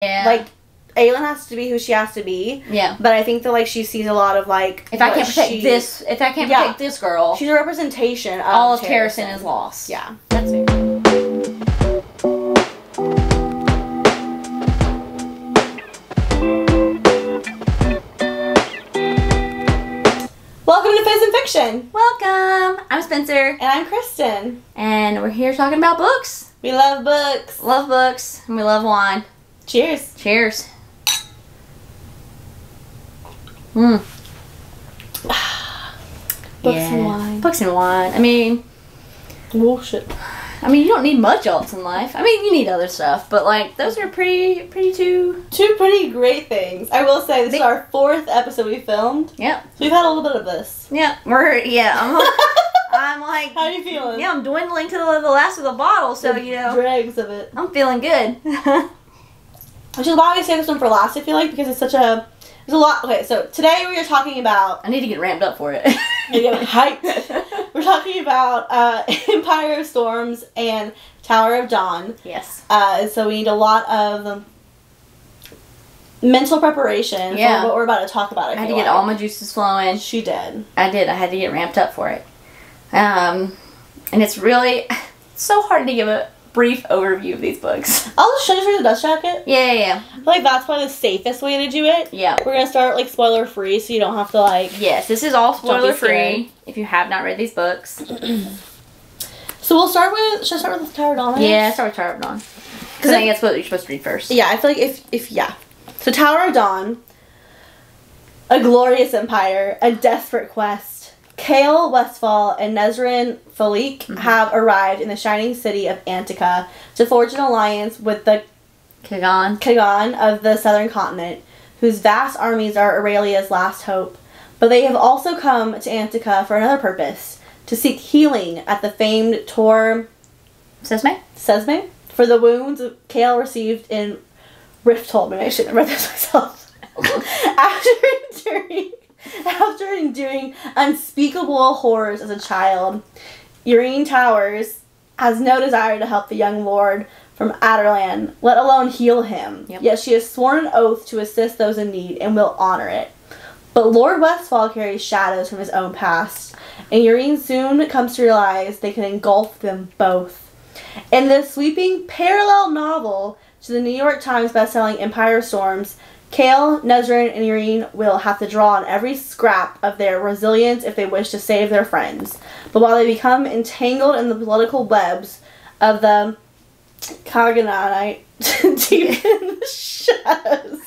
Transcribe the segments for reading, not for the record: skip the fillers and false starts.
Yeah. Like, Aelin has to be who she has to be. Yeah. But I think that, like, she sees a lot of, like... If I can't protect this girl... She's a representation of all of Terrasen is lost. Yeah. That's fair. Welcome to Fizz and Fiction. Welcome. I'm Spencer. And I'm Kristen. And we're here talking about books. We love books. Love books. And we love wine. Cheers. Cheers. Mmm. Books and wine. Books and wine. I mean... Bullshit. I mean, you don't need much else in life. I mean, you need other stuff. But, like, those are pretty two pretty great things. I will say, this is our 4th episode we filmed. Yep. So we've had a little bit of this. Yeah. I'm like... How are you feeling? Yeah, I'm dwindling to the last of the bottle, so, you know... dregs of it. I'm feeling good. Which is why we saved this one for last, I feel like, because it's such a... There's a lot... Okay, so today we are talking about... I need to get ramped up for it. You're getting hyped. We're talking about Empire of Storms and Tower of Dawn. Yes. So we need a lot of mental preparation for what we're about to talk about. I had to get all my juices flowing. She did. I did. I had to get ramped up for it. And it's really so hard to give a brief overview of these books. I'll just show you the dust jacket. Yeah. I feel like that's probably the safest way to do it. Yeah. We're going to start, like, spoiler free, so you don't have to, like... Yes, this is all spoiler free if you have not read these books. So we'll start with... Should I start with Tower of Dawn? Yeah, start with Tower of Dawn. Because I think that's what you're supposed to read first. Yeah, I feel like if yeah. So Tower of Dawn, a glorious empire, a desperate quest. Chaol Westfall and Nezrin Phalik have arrived in the shining city of Antica to forge an alliance with the Kagan of the southern continent, whose vast armies are Eralia's last hope. But they have also come to Antica for another purpose, to seek healing at the famed Tor Sesme for the wounds Chaol received in Rifthold. Maybe I shouldn't have read this myself. After enduring unspeakable horrors as a child, Yrene Towers has no desire to help the young lord from Adarlan, let alone heal him. Yep. Yet she has sworn an oath to assist those in need and will honor it. But Lord Westfall carries shadows from his own past, and Yrene soon comes to realize they can engulf them both. In this sweeping parallel novel to the New York Times bestselling Empire of Storms, Chaol, Nezrin, and Yrene will have to draw on every scrap of their resilience if they wish to save their friends. But while they become entangled in the political webs of the Kaganite, deep in the shadows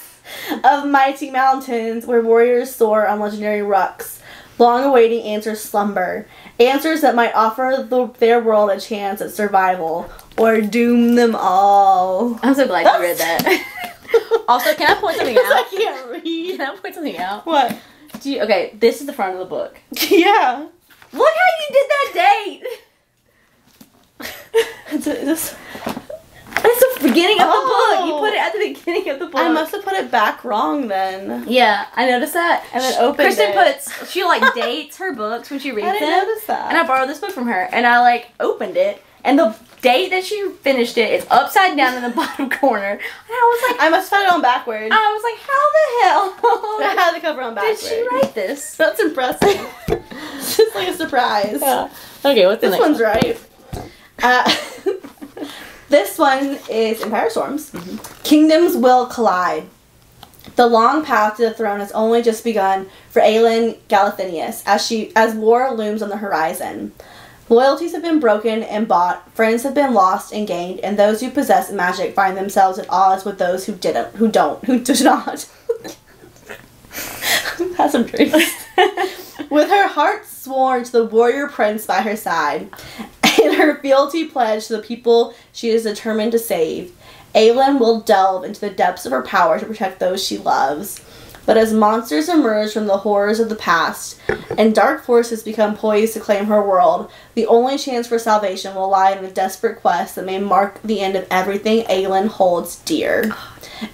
of mighty mountains where warriors soar on legendary rucks, long awaiting answers slumber. Answers that might offer their world a chance at survival or doom them all. I'm so glad you read that. Also, can I point something out? I can't read. Can I point something out? What? Okay, this is the front of the book. Yeah. Look how you did that date! It's the beginning of the book. You put it at the beginning of the book. I must have put it back wrong then. Yeah, I noticed that. And then opened Kristen she like dates her books when she reads them. I didn't notice that. And I borrowed this book from her, and I like opened it, and the date that she finished it is upside down in the bottom corner. And I was like, I must have had it on backwards. I was like, how the hell? I had the cover on backwards. Did she write this? That's impressive. It's just like a surprise. Yeah. Okay, what's the this next one's one? Right. This one is Empire Storms. Kingdoms will collide. The long path to the throne has only just begun for Aelin Galathinius as war looms on the horizon. Loyalties have been broken and bought, friends have been lost and gained, and those who possess magic find themselves at odds with those who do not. Have some drinks. With her heart sworn to the warrior prince by her side, and her fealty pledged to the people she is determined to save, Aelin will delve into the depths of her power to protect those she loves. But as monsters emerge from the horrors of the past, and dark forces become poised to claim her world, the only chance for salvation will lie in a desperate quest that may mark the end of everything Aelin holds dear.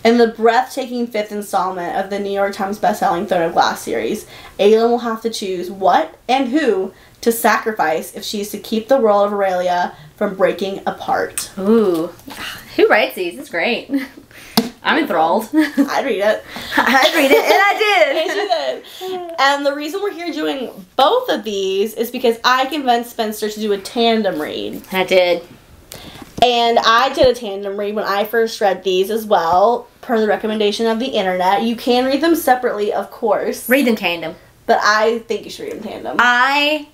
In the breathtaking 5th installment of the New York Times bestselling Throne of Glass series, Aelin will have to choose what and who to sacrifice if she is to keep the world of Eralia from breaking apart. Ooh. Who writes these? It's great. I'm enthralled. I'd read it. I'd read it, and I did. And you did. And the reason we're here doing both of these is because I convinced Spencer to do a tandem read. I did. And I did a tandem read when I first read these as well, per the recommendation of the internet. You can read them separately, of course. Read them tandem. But I think you should read them tandem.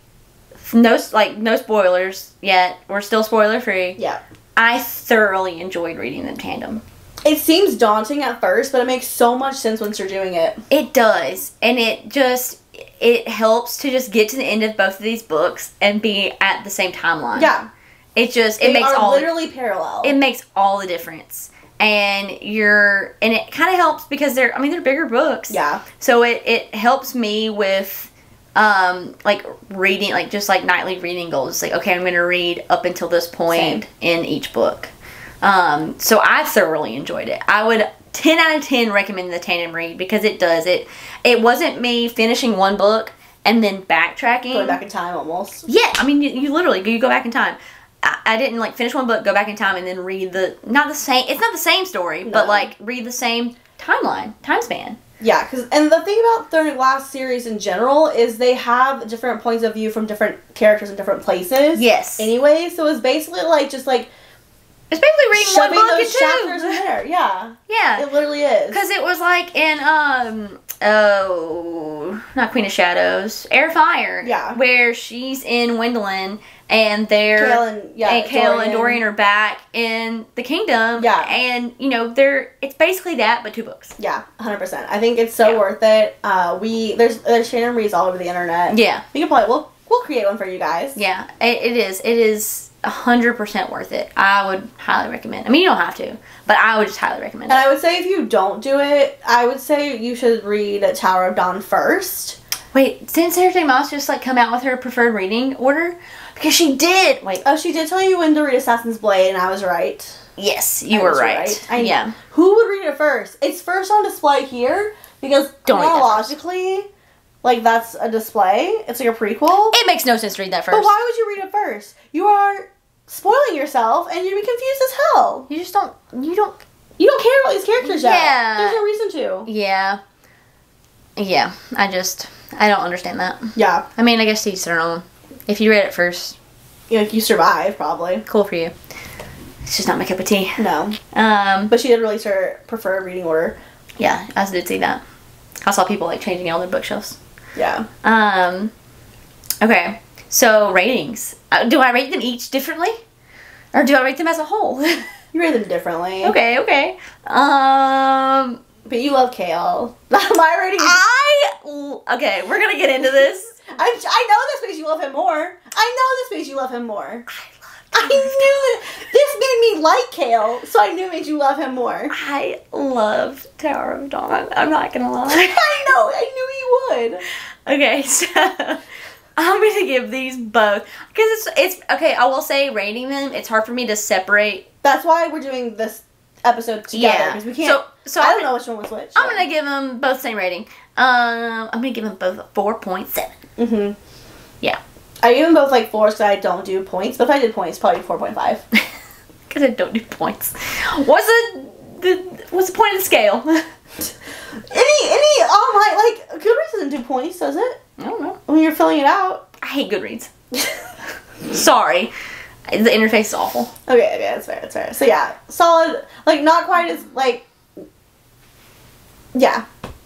No spoilers yet. We're still spoiler free. Yeah. I thoroughly enjoyed reading them tandem. It seems daunting at first, but it makes so much sense once you're doing it. It does. And it helps to just get to the end of both of these books and be at the same timeline. Yeah. It makes literally parallel. It makes all the difference. And it kind of helps because they're bigger books. Yeah. So it helps me with reading, just nightly reading goals. It's like, okay, I'm going to read up until this point in each book. So I thoroughly enjoyed it. I would 10 out of 10 recommend the tandem read because it does it. It wasn't me finishing one book and then backtracking. Going back in time almost. Yeah, you literally go back in time. I didn't finish one book, go back in time, and then read it's not the same story, no. But read the same time span. Yeah, and the thing about Thorn Glass series in general is they have different points of view from different characters in different places. Yes. Anyway, so it's basically it's basically reading one book those chapters in there. Yeah. Yeah. It literally is. Because it was in not Queen of Shadows, Air Fire. Yeah. Where she's in Wendolyn and Kale and Dorian are back in the kingdom. Yeah. And it's basically that but 2 books. Yeah, 100%. I think it's so worth it. There's Shannon reads all over the internet. Yeah. We can probably we'll create one for you guys. Yeah. It is 100% worth it. I would highly recommend. You don't have to, but I would just highly recommend it. And I would say if you don't do it, I would say you should read Tower of Dawn first. Wait, didn't Sarah J Maas just come out with her preferred reading order? Because she did. Wait. Oh, she did tell you when to read Assassin's Blade, and I was right. Yes, you were right. Yeah. Who would read it first? It's first on display here because chronologically, that's a display. It's a prequel. It makes no sense to read that first. But why would you read it first? You are spoiling yourself, and you'd be confused as hell. You just don't. You don't care about these characters yet. Yeah. There's no reason to. Yeah. Yeah. I don't understand that. Yeah. I guess to each their own. If you read it first, you survive probably. Cool for you. It's just not my cup of tea. No. But she did release her preferred reading order. Yeah, I did see that. I saw people changing it on their bookshelves. Yeah. Okay. So ratings. Do I rate them each differently, or do I rate them as a whole? You rate them differently. Okay. But you love Kale. My rating. Okay. We're gonna get into this. I know this makes you love him more. I knew that this made me like Kale, so I knew it made you love him more. I love Tower of Dawn. I'm not gonna lie. I knew you would. Okay, so I'm gonna give these both because it's okay. I will say rating them. It's hard for me to separate. That's why we're doing this episode together because we can't. So I don't know which one was which. I'm gonna give them both the same rating. I'm gonna give them both a 4.7. Mhm. Yeah. I give them both 4s because I don't do points. But if I did points, probably 4.5. Because I don't do points. What's the point of the scale? Goodreads doesn't do points, does it? I don't know. When you're filling it out. I hate Goodreads. Sorry. The interface is awful. Okay, that's fair. So yeah, solid. Not quite as yeah.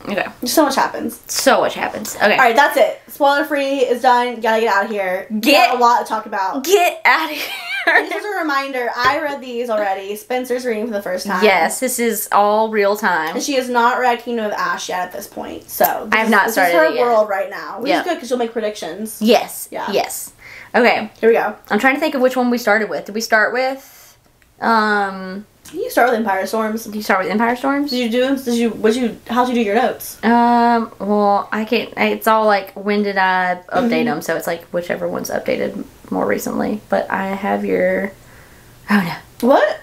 Okay. So much happens. Okay. Alright, that's it. Spoiler free is done. Gotta get out of here. Got a lot to talk about. Get out of here. This is a reminder. I read these already. Spencer's reading for the first time. Yes, this is all real time. And she has not read Kingdom of Ash yet at this point. So I have not started it yet. This is her world right now. Which is good because she'll make predictions. Yes. Yeah. Yes. Okay. Here we go. I'm trying to think of which one we started with. Did we start with You start with Empire Storms. Did you start with Empire Storms? How'd you do your notes? Well, I can't, it's all when did I update them, so it's whichever one's updated more recently, but I have your, oh no. What?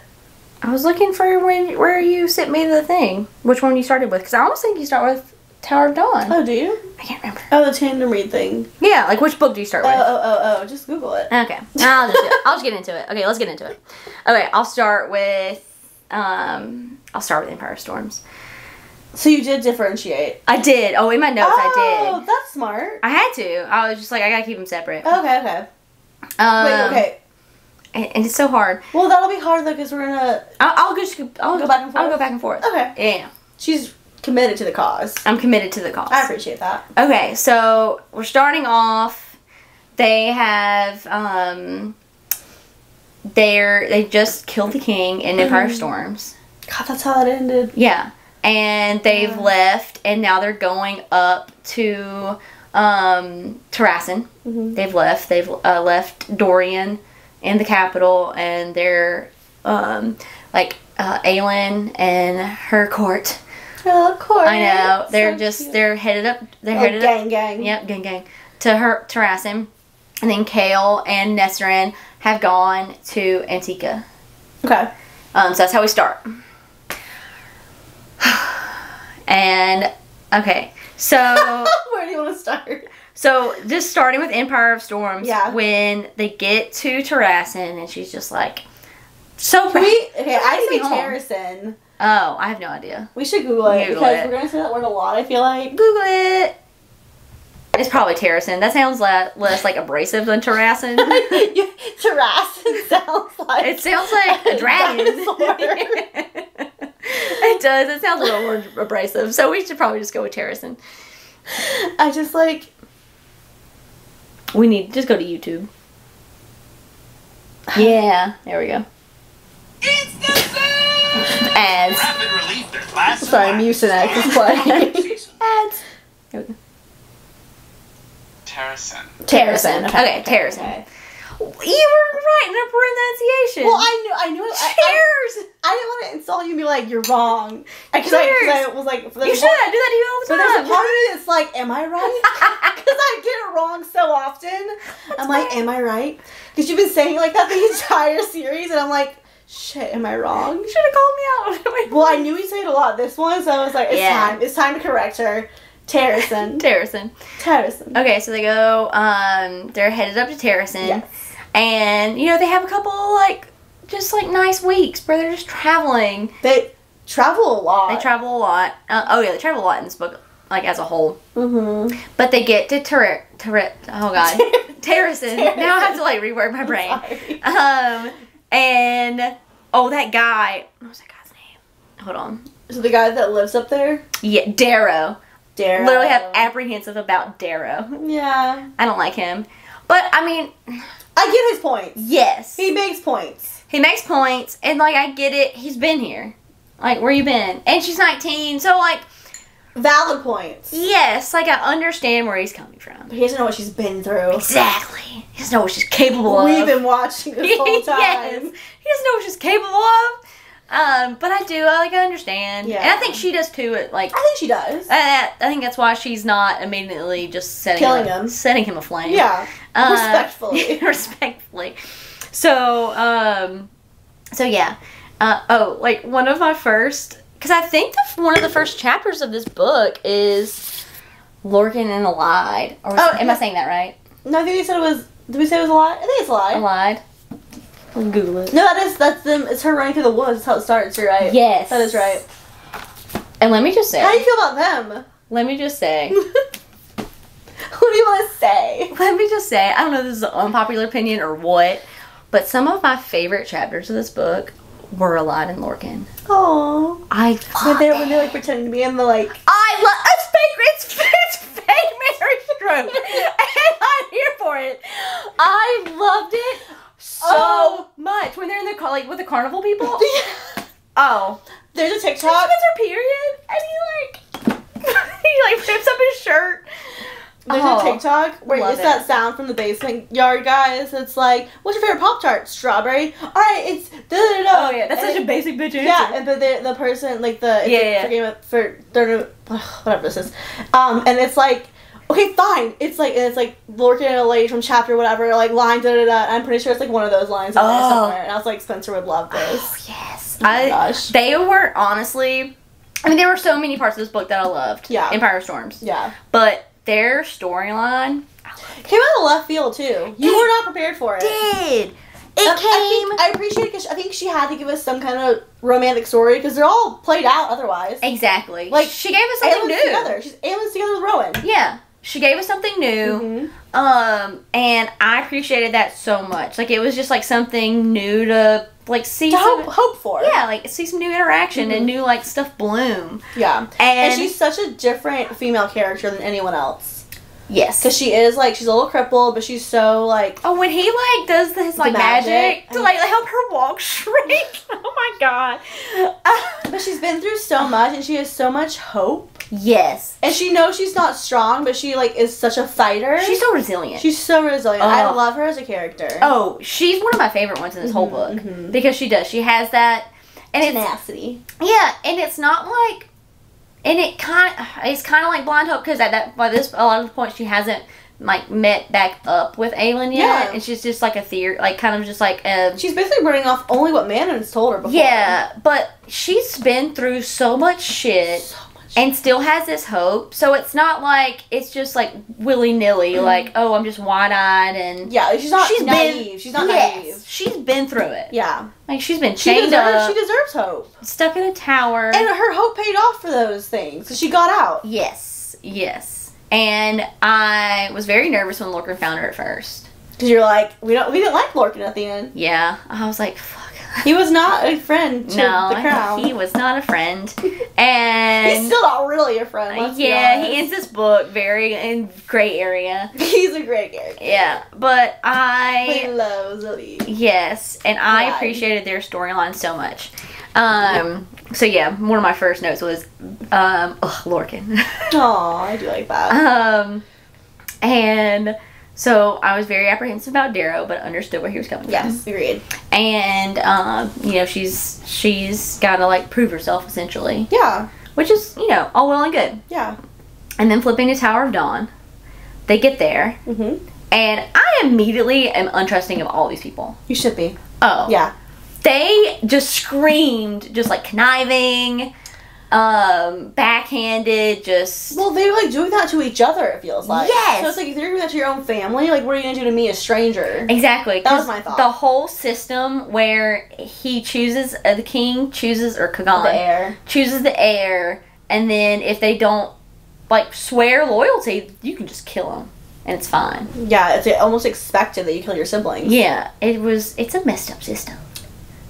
I was looking for where you sent me the thing, which one you started with, because I almost think you start with Tower of Dawn. Oh, do you? I can't remember. Oh, the tandem read thing. Yeah, which book do you start with? Oh, just Google it. Okay. I'll just get into it. Okay, let's get into it. Okay, I'll start with I'll start with Empire Storms. So you did differentiate. I did. Oh, in my notes I did. Oh, that's smart. I had to. I was just like, I gotta keep them separate. Okay. Wait, okay. And it's so hard. Well, that'll be hard though, because we're gonna. I'll go back and forth. I'll go back and forth. Okay. Yeah. She's committed to the cause. I'm committed to the cause. I appreciate that. Okay, so we're starting off. They have they just killed the king in Empire Storms. God, that's how that ended. Yeah. And they've left, and now they're going up to Terrassen. They've left. They've left Dorian in the capital, and they're Aelin and her court. Her little court. I know. They're so cute. they're headed up. They're headed up. Gang. Yep, gang. To Terrassen, and then Kale and Nesrin have gone to Antica. Okay. So that's how we start. And okay, so where do you want to start? So just starting with Empire of Storms. Yeah. When they get to Terrassen, and she's just like, so proud. Okay, I say Terrassen. Oh, I have no idea. We should Google it because we're gonna say that word a lot. I feel like Google it. It's probably Terrassen. That sounds less like abrasive than Terrassen. Terrassen sounds like It sounds like a dragon. It does. It sounds a little more abrasive. So we should probably just go with Terrassen. I just like. We need just go to YouTube. Yeah, there we go. Ads. Sorry, Mucinex is playing. Ads. There we go. Terrassen. Okay, Terrassen. Okay. You were right in the pronunciation. Well, I knew it. Cheers. I didn't want to insult you and be like, you're wrong. Because Cheers. I was like, You should. I do that to you all the but time. there's a part of me that's like, am I right? Because I get it wrong so often. I'm like, am I right? Because you've been saying like that the entire series, and I'm like, shit, am I wrong? You should have called me out. Well, I knew you said it a lot this one, so I was like, it's time to correct her. Terrassen. Okay, so they go, they're headed up to Terrassen. Yes. And, you know, they have a couple, just nice weeks where they're just traveling. They travel a lot. They travel a lot. They travel a lot in this book, as a whole. Mm-hmm. But they get to Terrassen. Now I have to, rework my brain. And, that guy, what was that guy's name? Hold on. So the guy that lives up there? Yeah, Darrow. Literally have apprehensive about Darrow. Yeah. I don't like him. But, I mean, I get his points. yes. He makes points. And, I get it. He's been here. Where you been? And she's 19, so, valid points. yes, I understand where he's coming from. But he doesn't know what she's been through. Exactly. He doesn't know what she's capable of. We've been watching this whole time. Yes. He doesn't know what she's capable of. But I do. I understand. Yeah. And I think she does, too. I think she does. I think that's why she's not immediately just setting him aflame. Yeah. Respectfully. Respectfully. So yeah. One of my first, because I think one of the first chapters of this book is Lorcan and Allied. Am I saying that right? No, I think we said it was. Did we say it was Allied? I think it's Allied. Allied. Google it. No, that's them. It's her running through the woods. That's how it starts. You're right. Yes. That is right. And let me just say. How do you feel about them? Let me just say. What do you want to say? Let me just say. I don't know if this is an unpopular opinion or what, but some of my favorite chapters of this book were Allied and Lorcan. Oh. When they're pretending to be in the I love it's fake Mary Stroke, and I'm here for it. I loved it so much when they're in the car, with the carnival people. Yeah. Oh, there's a TikTok. It's her period, and he rips up his shirt. There's a TikTok where it's that sound from the basement yard, guys. It's like, what's your favorite Pop-Tart? Strawberry? Alright, it's da-da-da. Oh, yeah, that's such a basic bitch answer. Yeah, and but the person, whatever this is. And it's like, okay, fine. It's Lorcan and a lady from chapter whatever, line da-da-da. I'm pretty sure it's one of those lines in there somewhere. And I was like, Spencer would love this. Oh, yes. Oh my gosh. They were, honestly, there were so many parts of this book that I loved. Yeah. Empire of Storms. Yeah. But their storyline came out of left field too. You were not prepared for it. I appreciate it because I think she had to give us some kind of romantic story because they're all played out otherwise. Exactly. Like, she gave us something new. Together. She's Aylin's together with Rowan. Yeah. She gave us something new. And I appreciated that so much. Like, it was just, like, something new to, like, see. To hope for. Yeah, like, see some new interaction and new, like, stuff bloom. Yeah. And she's such a different female character than anyone else. Yes. Because she is, like, she's a little crippled, but she's so, like... Oh, when he, like, does his, like, magic to, like, help her walk straight. Oh, my God. But she's been through so much, and she has so much hope. Yes. And she knows she's not strong, but she, like, is such a fighter. She's so resilient. She's so resilient. I love her as a character. Oh, she's one of my favorite ones in this whole book. Because she does. She has that... And tenacity. Yeah, and it's not, like... And it's kind of like blind hope because a lot of the points she hasn't like met back up with Aelin yet, Yeah. and she's just like a theory, like kind of just like she's basically running off only what Manon's told her before. Yeah, but she's been through so much shit. And still has this hope, so it's not like it's just like willy-nilly, like, oh, I'm just wide-eyed and... Yeah, she's not naive. She's not naive. She's been through it. Yeah. Like, she's been chained up. She deserves hope. Stuck in a tower. And her hope paid off for those things, so she got out. Yes, yes. And I was very nervous when Lorcan found her at first. Because you're like, we didn't like Lorcan at the end. Yeah, I was like, fuck. He was not a friend to the crown. He was not a friend. And he's still not really a friend, let's be honest. He ends this book very in gray area. He's a great character. Yeah, but He loves Elise. Yes, and I appreciated their storyline so much. So yeah, one of my first notes was, Lorcan. Aw, I do like that. And... So, I was very apprehensive about Darrow, but understood where he was coming from. Yes, agreed. And, you know, she's got to, like, prove herself, essentially. Yeah. Which is, you know, all well and good. Yeah. And then flipping to Tower of Dawn. They get there. And I immediately am untrusting of all these people. You should be. Oh. Yeah. They just screamed, just, like, conniving... backhanded, just... Well, they're, like, doing that to each other, it feels like. Yes! So it's like, if you're doing that to your own family, like, what are you gonna do to me, a stranger? Exactly. That was my thought. The whole system where he chooses, the king chooses, or Kagan... The heir. Chooses the heir, and then if they don't, like, swear loyalty, you can just kill them, and it's fine. Yeah, it's almost expected that you kill your siblings. Yeah, it's a messed up system.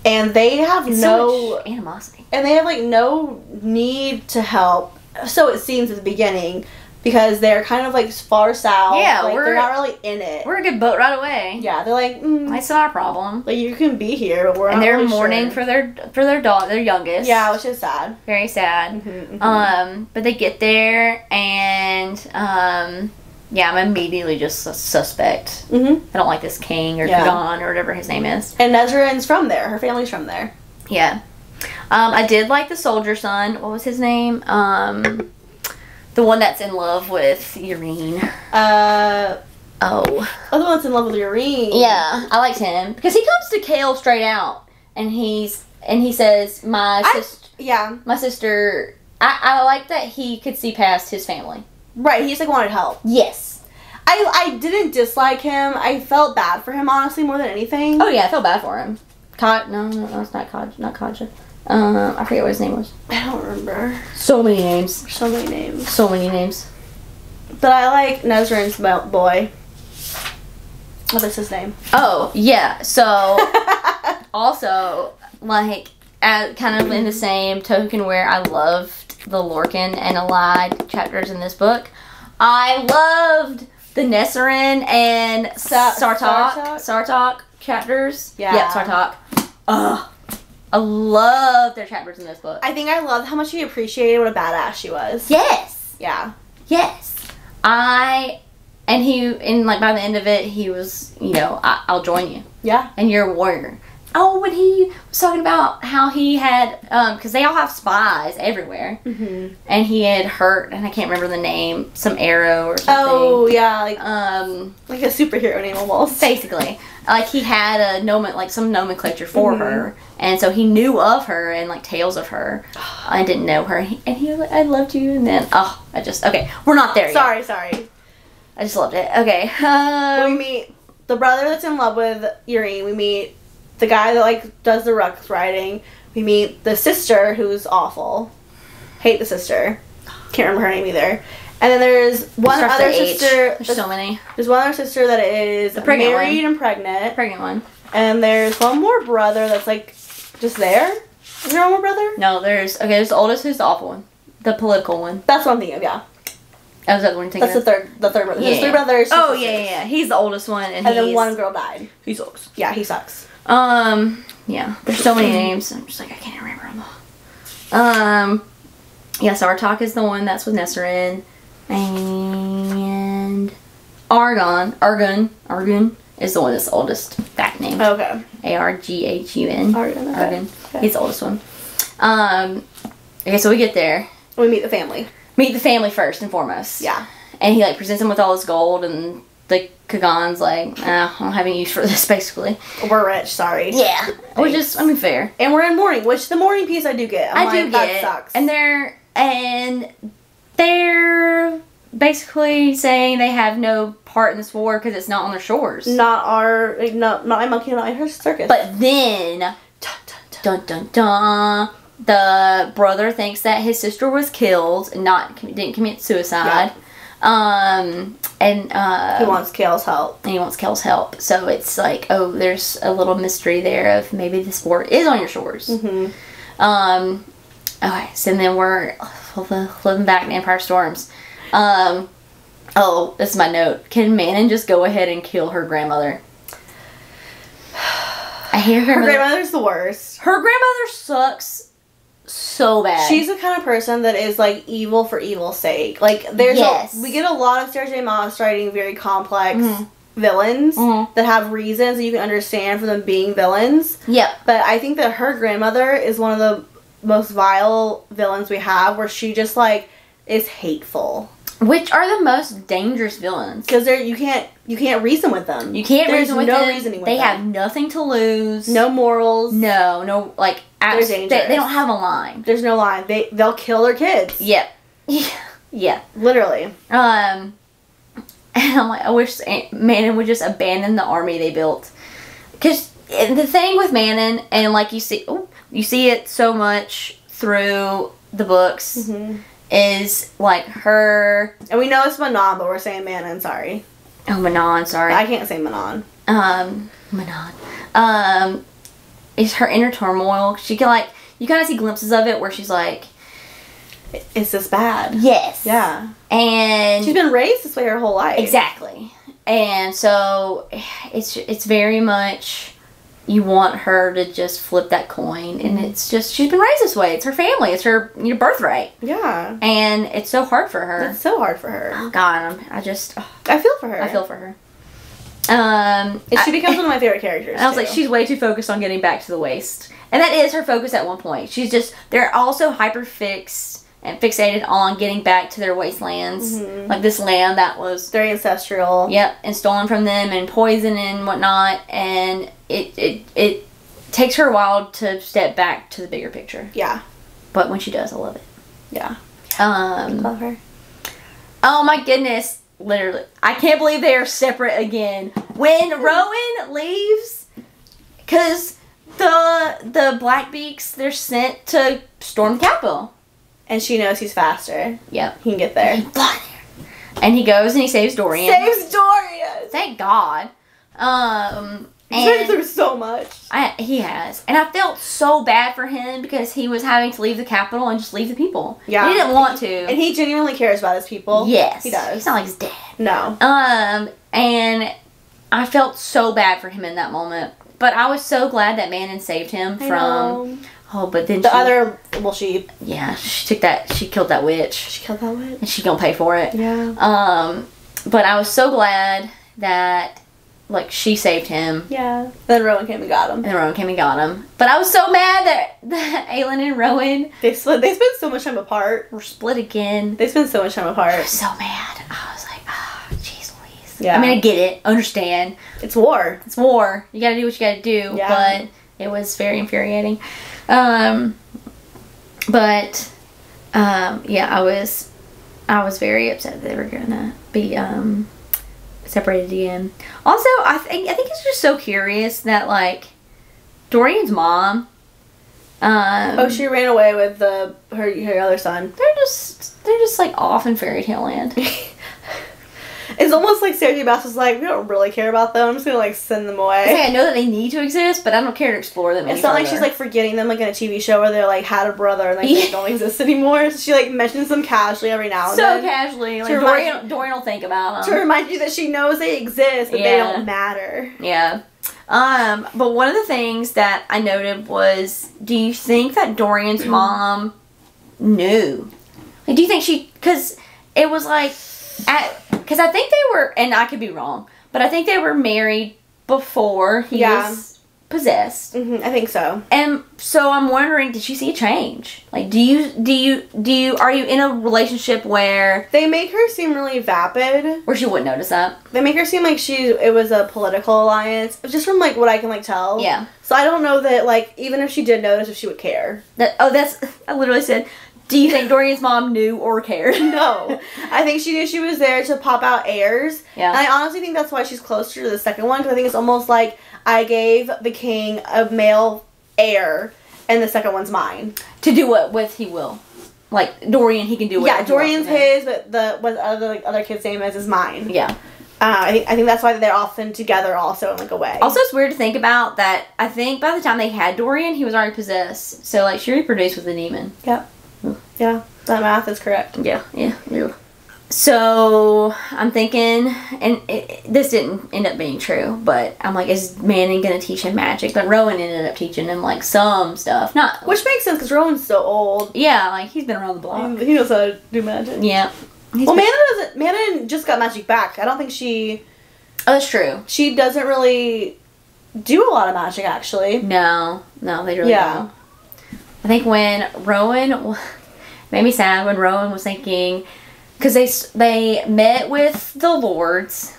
And they have so much animosity. And they have, like, no need to help. So it seems at the beginning. Because they're kind of, like, far south. Yeah, like, they're not really in it. We're a good boat right away. Yeah, they're like, that's not our problem. Like, you can be here, but we're not And they're really mourning sure. for their dog, their youngest. Yeah, which is sad. Very sad. But they get there, and, yeah, I'm immediately just a suspect. I don't like this king or Kagan or whatever his name is. And Nezrin's from there. Her family's from there. Yeah. I did like the soldier son. What was his name? The one that's in love with Yrene. Oh, the one that's in love with Yrene. Yeah, I liked him. Because he comes to Kale straight out. And he says, my sister... I like that he could see past his family. Right, he just, like, wanted help. Yes. I didn't dislike him. I felt bad for him, honestly, more than anything. Oh, yeah, I felt bad for him. No, it's not Kaja. I forget what his name was. I don't remember. So many names. So many names. So many names. But I like Nezrin's boy. What is his name? Oh, yeah. So, also, like, kind of in the same token where I loved the Lorcan and Allied chapters in this book, I loved the Nesserin and Sartok chapters. Yeah. Yep, Sartok. Ugh. I love their chapters in this book. I think I loved how much he appreciated what a badass she was. Yes. Yeah. Yes. By the end of it, he was, you know, I'll join you. Yeah. And you're a warrior. Oh, when he was talking about how he had, because they all have spies everywhere. And he had hurt, and I can't remember the name, some arrow or something. Oh, yeah. Like a superhero name almost. Basically. Like, he had some nomenclature for her. And so he knew of her and, like, tales of her. I didn't know her. And he was like, I loved you. And then, okay, we're not there yet. Sorry. I just loved it. Okay. When we meet the brother that's in love with Irene. We meet the guy that, like, does the ruck riding. We meet the sister, who's awful. Hate the sister. Can't remember her name either. And then there's one other sister. There's so many. There's one other sister that is married and pregnant. Pregnant one. And there's one more brother that's, like, just there. Is there one more brother? No, there's the oldest, who's the awful one. The political one. That's what I'm thinking of, yeah. That was the other one thinking That's the third brother. There's 3 brothers. Oh, yeah. He's the oldest one. And then one girl died. He sucks. Yeah, he sucks. Yeah. There's so many names. I'm just like, I can't remember them all. Yeah, so Artak is the one that's with Nesserin. And Argun is the one that's the oldest back name. Okay. Arghun. Argun. Argun. Okay. He's the oldest one. Okay, so we get there. We meet the family. Meet the family first and foremost. Yeah. And he, like, presents him with all his gold, and the Kagan's like, I don't have any use for this, basically. We're rich, sorry. Yeah. Which is, I mean, fair. And we're in mourning, which the mourning piece I do get. I do get. That sucks. And they're basically saying they have no part in this war because it's not on their shores. Not my monkey, not her circus. But then, dun dun dun, the brother thinks that his sister was killed and didn't commit suicide. Yeah. And he wants Kale's help. And he wants Kale's help. So it's like, oh, there's a little mystery there of maybe this war is on your shores. Mm-hmm. Okay, so then we're flipping back to Empire Storms. Oh, this is my note. Can Manon just go ahead and kill her grandmother? I hear her grandmother's the worst. Her grandmother sucks so bad. She's the kind of person that is, like, evil for evil's sake. Like, we get a lot of Sarah J Maas writing very complex villains that have reasons that you can understand for them being villains. Yep. But I think that her grandmother is one of the most vile villains we have, where she just, like, is hateful. Which are the most dangerous villains? Because you can't reason with them. You can't reason with them. There's no reasoning with them. They have nothing to lose. No morals. No, like, they don't have a line. There's no line. They'll kill their kids. Yep. Yeah. Literally. And I'm like, I wish Manon would just abandon the army they built. Because the thing with Manon, and like you see it so much through the books, is like her. And we know it's Manon, but we're saying Manon, sorry. Oh, Manon, sorry. I can't say Manon. Manon. Is her inner turmoil. She can, like, you kind of see glimpses of it where she's like, is this bad? Yes. Yeah. And she's been raised this way her whole life. Exactly. And so it's very much, you want her to just flip that coin, and it's just, she's been raised this way. It's her family. It's her birthright. Yeah. And it's so hard for her. It's so hard for her. Oh, God. I feel for her. I feel for her. She becomes one of my favorite characters. I was like, she's way too focused on getting back to the waste. And that is her focus at one point. They're also fixated on getting back to their wastelands. Like this land that was very ancestral. Yep, and stolen from them and poison and whatnot. And it takes her a while to step back to the bigger picture. Yeah. But when she does, I love it. Yeah. Love her. Oh my goodness. Literally. I can't believe they are separate again. When Rowan leaves, because the Blackbeaks, they're sent to storm the Capitol. And she knows he's faster. Yep. He can get there. And he goes and he saves Dorian. Thank God. He's been through so much. He has. And I felt so bad for him because he was having to leave the Capitol and just leave the people. Yeah. He didn't want to. And he genuinely cares about his people. Yes. He does. He's not like his dad. No. And I felt so bad for him in that moment. But I was so glad that Manon saved him from... Oh, but then she... Yeah, she killed that witch. She killed that witch. And she gonna pay for it. Yeah. But I was so glad that, like, she saved him. Yeah. Then Rowan came and got him. But I was so mad that Aelin and Rowan... They spent so much time apart. We're split again. They spent so much time apart. I was so mad. I was like, jeez Louise. Yeah. I mean, I get it. Understand. It's war. You gotta do what you gotta do. Yeah. But it was very infuriating. Yeah, I was very upset that they were gonna be separated again. Also, I think it's just so curious that like Dorian's mom. She ran away with her other son. They're just like off in fairy tale land. It's almost like Sarah J Maas was like, we don't really care about them. I'm just gonna like send them away. I know that they need to exist, but I don't care to explore them. It's not like she's like forgetting them like in a TV show where they're like had a brother and like they don't exist anymore. So she like mentions them casually every now and then. So casually, like Dorian will think about them to remind you that she knows they exist, but they don't matter. Yeah. But one of the things that I noted was, do you think that Dorian's mom knew? Like, do you think because it was like, because I think they were, and I could be wrong, but I think they were married before he was possessed. I think so. And so I'm wondering, did she see a change? Like, are you in a relationship where they make her seem really vapid? Where she wouldn't notice that? They make her seem like it was a political alliance, just from like what I can like tell. Yeah. So I don't know that like even if she did notice, if she would care. I literally said, do you think Dorian's mom knew or cared? No. I think she knew she was there to pop out heirs. Yeah. And I honestly think that's why she's closer to the second one, because I think it's almost like I gave the king a male heir, and the second one's mine. To do what with he will. Like, Dorian, he can do what. Yeah, Dorian's his, but what the other kid's name is mine. Yeah. I think that's why they're often together also in like a way. Also, it's weird to think about that. I think by the time they had Dorian, he was already possessed. So, like, she reproduced with a demon. Yep. Yeah, that math is correct. Yeah. So, I'm thinking, and this didn't end up being true, but I'm like, is Manning going to teach him magic? But Rowan ended up teaching him, like, some stuff. Which makes sense, because Rowan's so old. Yeah, like, he's been around the block. He knows how to do magic. Yeah. Manning just got magic back. I don't think she... Oh, that's true. She doesn't really do a lot of magic, actually. No, they really don't. I think when Rowan... made me sad when Rowan was thinking... Because they met with the lords,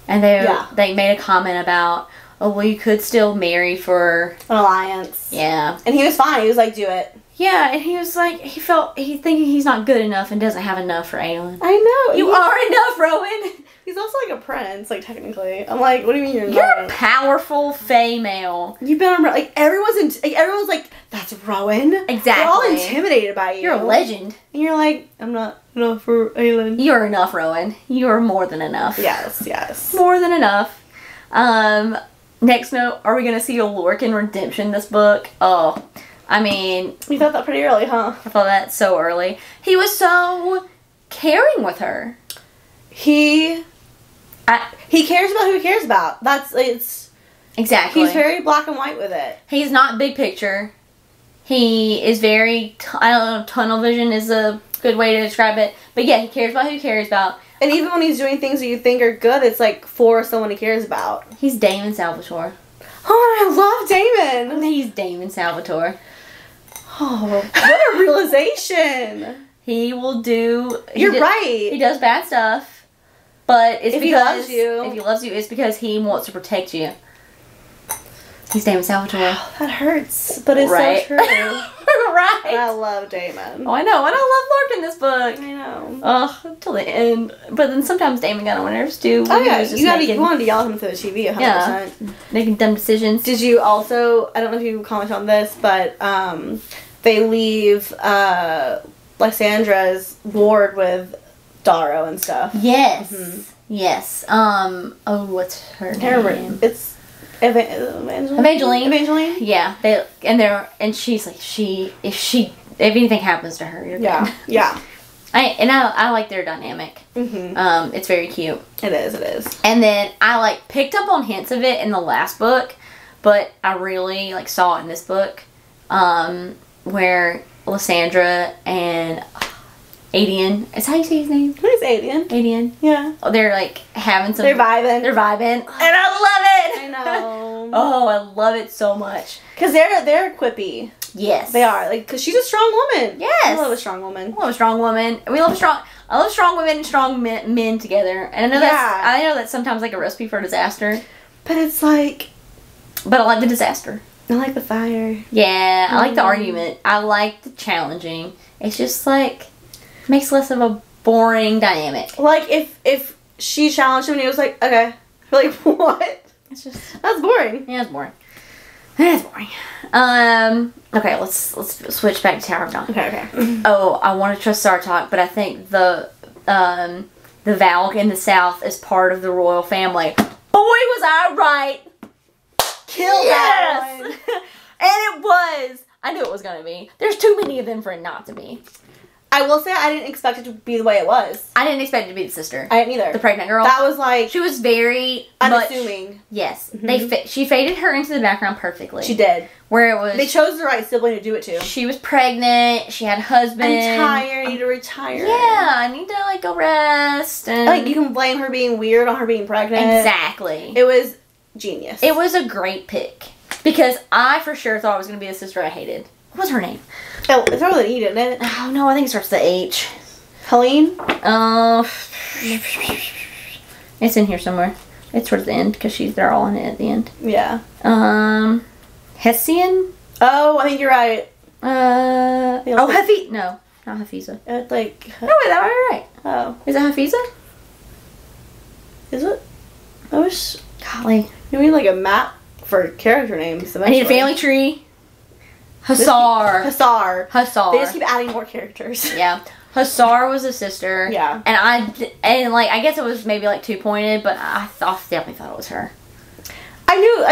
and they made a comment about, oh, well, you could still marry for... an alliance. Yeah. And he was fine. He was like, do it. Yeah, and he was like, he's thinking he's not good enough and doesn't have enough for Aelin. I know. You are enough, Rowan. He's also like a prince, like technically. I'm like, what do you mean you're not? You're a powerful fae male. You've been around, like everyone's like, that's Rowan. Exactly. They're all intimidated by you. You're a legend. And you're like, I'm not enough for Aelin. You're enough, Rowan. You're more than enough. Yes. More than enough. Next note, are we gonna see a Lorcan redemption this book? Oh. I mean... You thought that pretty early, huh? I thought that so early. He was so caring with her. He cares about who he cares about. Exactly. He's very black and white with it. He's not big picture. He is very... I don't know if tunnel vision is a good way to describe it. But yeah, he cares about who he cares about. And even when he's doing things that you think are good, it's like for someone he cares about. He's Damon Salvatore. Oh, I love Damon. He's Damon Salvatore. Oh, what a realization. He will do... You're right. He does bad stuff. But it's if because... If he loves you, it's because he wants to protect you. He's Damon Salvatore. Oh, that hurts. But it's so true. Right. I love Damon. Oh, I know. And I love Lorcan in this book. I know. Oh, till the end. But then sometimes Damon got on my nerves too. Oh, yeah. You wanted to yell at him through the TV 100%. Yeah. Making dumb decisions. Did you also... I don't know if you comment on this, but they leave Lysandra's ward with Darrow and stuff. Yes. Mm-hmm. Yes. Oh, what's her name? It's Evangeline. Evangeline. Yeah. And she's like, if anything happens to her, you're good. Yeah. I like their dynamic. Mm-hmm. It's very cute. It is. And then I picked up on hints of it in the last book, but I really saw it in this book, where Lysandra and Adian, is how you say his name? Who's Adian? Adian. Yeah. Oh, they're having some... They're vibing. And I love it! I know. Oh, I love it so much. Because they're quippy. Yes. They are. Because she's a strong woman. Yes. I love a strong woman. I love a strong woman. I love strong women and strong men together. And I know that's sometimes a recipe for disaster. But it's But I like the disaster. I like the fire. Yeah, I like the argument. I like the challenging. It's just makes less of a boring dynamic. If she challenged him and he was like, okay. Like, what? It's just... That's boring. Yeah, it's boring. It's boring. Okay, let's switch back to Tower of Dawn. Okay. Oh, I want to trust Star Talk, but I think the Valk in the South is part of the royal family. Boy, was I right! Kill that one. And it was. I knew it was gonna be. There's too many of them for it not to be. I will say I didn't expect it to be the way it was. I didn't expect it to be the sister. I didn't either. The pregnant girl. That was like... She was very unassuming. Yes. She faded her into the background perfectly. She did. Where it was... They chose the right sibling to do it to. She was pregnant. She had a husband. I'm tired. I need to retire. Yeah. I need to, like, go rest. And like, you can blame her being weird on her being pregnant. Exactly. It was genius. It was a great pick. Because I for sure thought it was going to be the sister I hated. What was her name? Oh, it starts with an E, didn't it? Oh, no. I think it starts with the H. Helene? It's in here somewhere. It's towards the end because they're all in it at the end. Yeah. Hessian? Oh, I think you're right. Hafiza. No, not Hafiza. It's like... No, wait, that was right. Oh. Is it Hafiza? Is it? I wish... Golly. You need like a map for character names eventually. I need a family tree. Hussar. They just keep adding more characters. Yeah. Hussar was a sister. Yeah. And I guess it was maybe like 2-pointed, but I definitely thought it was her. I knew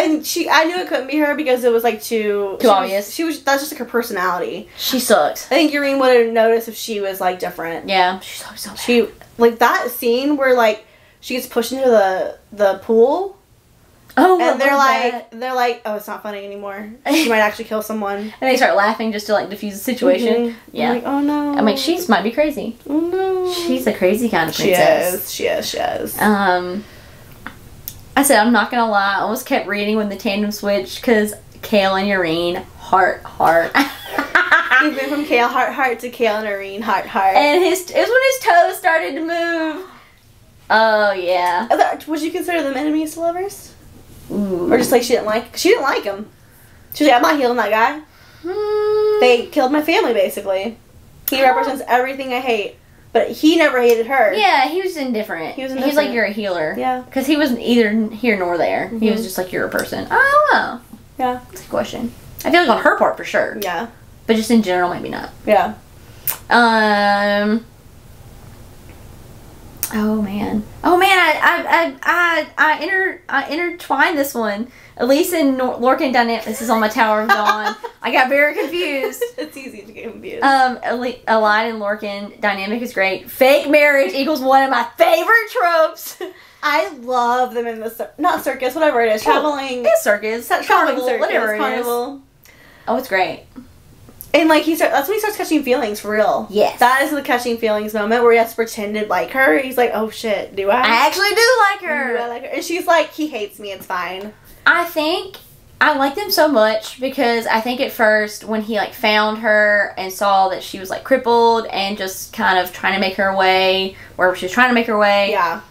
it couldn't be her because it was like too obvious. That's just like her personality. She sucks. I think Irene would have noticed if she was like different. Yeah. She's always so bad. She like that scene where like she gets pushed into the pool. Oh, and they're like, oh, it's not funny anymore. She might actually kill someone. And they start laughing just to like diffuse the situation. Mm-hmm. Yeah. I'm like, oh no. I'm like, she might be crazy. Oh no. She's a crazy kind of princess. She is. I said, I'm not gonna lie, I almost kept reading when the tandem switched because Kale and Irene, heart. He went from Kale, heart to Kale and Irene, heart. And it was when his toes started to move. Oh yeah. Would you consider them enemies to lovers? Ooh. Or just like she didn't like him. She was like, I'm not healing that guy. They killed my family, basically. He represents everything I hate. But he never hated her. Yeah, he was indifferent. He's like, you're a healer. Yeah. Because he wasn't either here nor there. Mm-hmm. He was just like, you're a person. I don't know. Yeah. That's a question. I feel like on her part, for sure. Yeah. But just in general, maybe not. Yeah. Oh man, I intertwined this one. Elise and Lorcan dynamic. This is on my Tower of Dawn. I got very confused. It's easy to get confused. Elide and Lorcan dynamic is great. Fake marriage equals one of my favorite tropes. I love them in the not circus, whatever it is, traveling. It's circus, carnival, whatever it is. Oh, it's great. And like that's when he starts catching feelings for real. Yes. That is the catching feelings moment where he has to pretend to like her. He's like, oh shit, do I? I actually do like her. Do I like her? And she's like, he hates me, it's fine. I think I like them so much because I think at first when he like found her and saw that she was like crippled and just kind of trying to make her way, wherever she was trying to make her way. Yeah.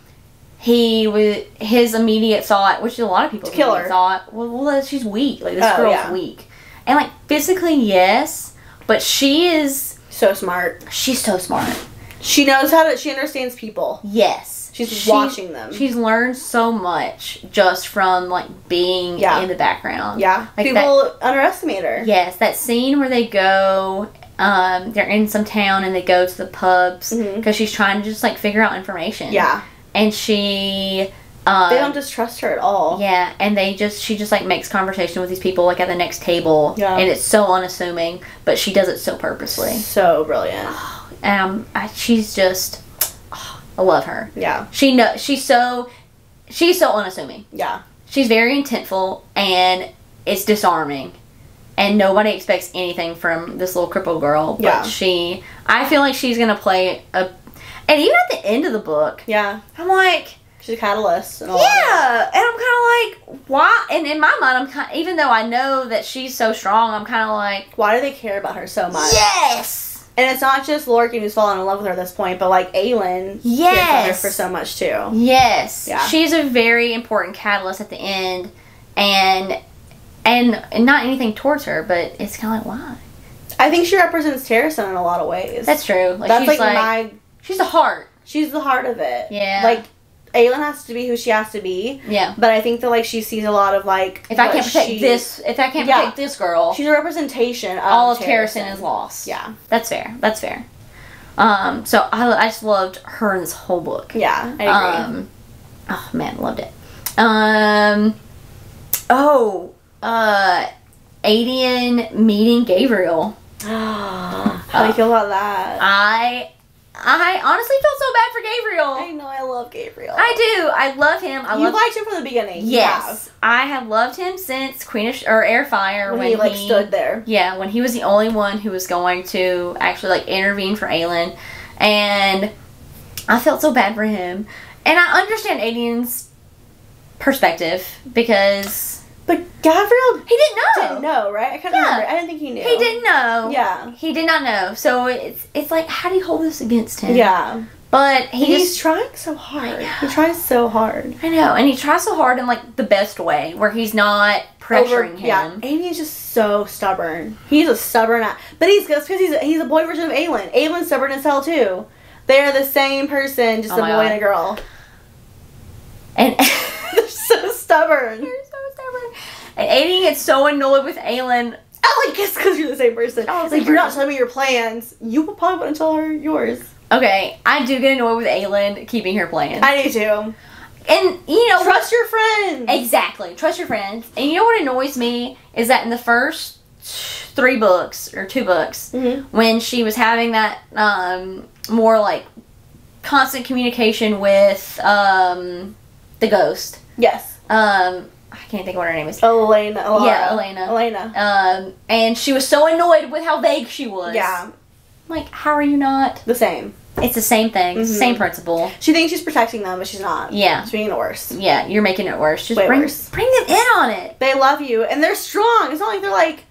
His immediate thought, which a lot of people kill her. Thought, well, she's weak. Like this girl's weak. And like physically, yes. But she is... so smart. She's so smart. She knows she understands people. Yes. She's watching them. She's learned so much just from, like, being in the background. Yeah. Like people underestimate her. Yes. That scene where they go, they're in some town and they go to the pubs because she's trying to just, like, figure out information. Yeah. And she... they don't distrust her at all. Yeah, and she just like makes conversation with these people like at the next table. Yeah. And it's so unassuming, but she does it so purposely. So brilliant. She's just I love her. Yeah. She's so unassuming. Yeah. She's very intentful and it's disarming. And nobody expects anything from this little crippled girl. But I feel like she's gonna play and even at the end of the book, I'm like, she's a catalyst. And and I'm kind of like, why? And in my mind, even though I know that she's so strong, I'm kind of like, why do they care about her so much? Yes! And it's not just Lorcan who's fallen in love with her at this point, but like Aelin cares about her for so much too. Yes. Yeah. She's a very important catalyst at the end, and not anything towards her, but it's kind of like, why? I think she represents Terrason in a lot of ways. That's true. Like, that's she's the heart. She's the heart of it. Yeah. Like, Aelin has to be who she has to be. Yeah. But I think that, like, she sees a lot of, like... If I can't protect this girl... She's a representation of all of Terrasen is lost. Yeah. That's fair. That's fair. So I just loved her in this whole book. Yeah, I agree. Oh, man, loved it. Adian meeting Gabriel. How do you feel about that? I honestly felt so bad for Gabriel. I know, I love Gabriel. I do. I love him. You liked him from the beginning. Yes. I have loved him since Airfire. When he, like, stood there. Yeah, when he was the only one who was going to actually, like, intervene for Aelin. And I felt so bad for him. And I understand Adian's perspective because... But Gabriel... He didn't know. Didn't know, right? I can't remember. I didn't think he knew. He didn't know. Yeah. He did not know. So it's like, how do you hold this against him? Yeah. But he's trying so hard. He tries so hard. I know. And he tries so hard in, like, the best way, where he's not pressuring him. Yeah. Adian's just so stubborn. He's a stubborn... But because he's a boy version of Aelin. Aelin's stubborn as hell, too. They're the same person, just a boy and a girl. And... They're so stubborn. You're so stubborn. And Adian gets so annoyed with Aelin. Oh, I guess because you're the same person. Oh, like, you're not telling me your plans. You probably wouldn't tell her yours. Okay, I do get annoyed with Aelin keeping her plans. I do too. And, you know... Trust your friends. Exactly. Trust your friends. And you know what annoys me? Is that in the first 3 books, or 2 books, when she was having that more, like, constant communication with the ghost. Yes. I can't think of what her name is. Elena. Yeah, Elena. And she was so annoyed with how vague she was. Yeah. Like, how are you not? The same. It's the same thing. It's the same principle. She thinks she's protecting them, but she's not. Yeah. She's making it worse. Yeah, you're making it worse. Just Way bring worse. Bring them in on it. They love you, and they're strong. It's not like they're like...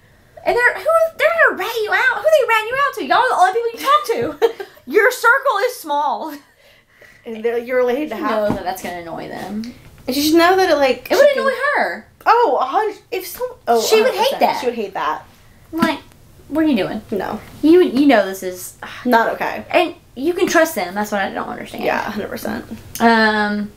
And they're gonna rat you out. Who are they ratting you out to? Y'all are the only people you talk to. Your circle is small. And you're related to know that that's gonna annoy them. And she should know that it would annoy her. Oh, she would hate that. She would hate that. Like, what are you doing? No. You know this is not okay. And you can trust them. That's what I don't understand. Yeah, 100%.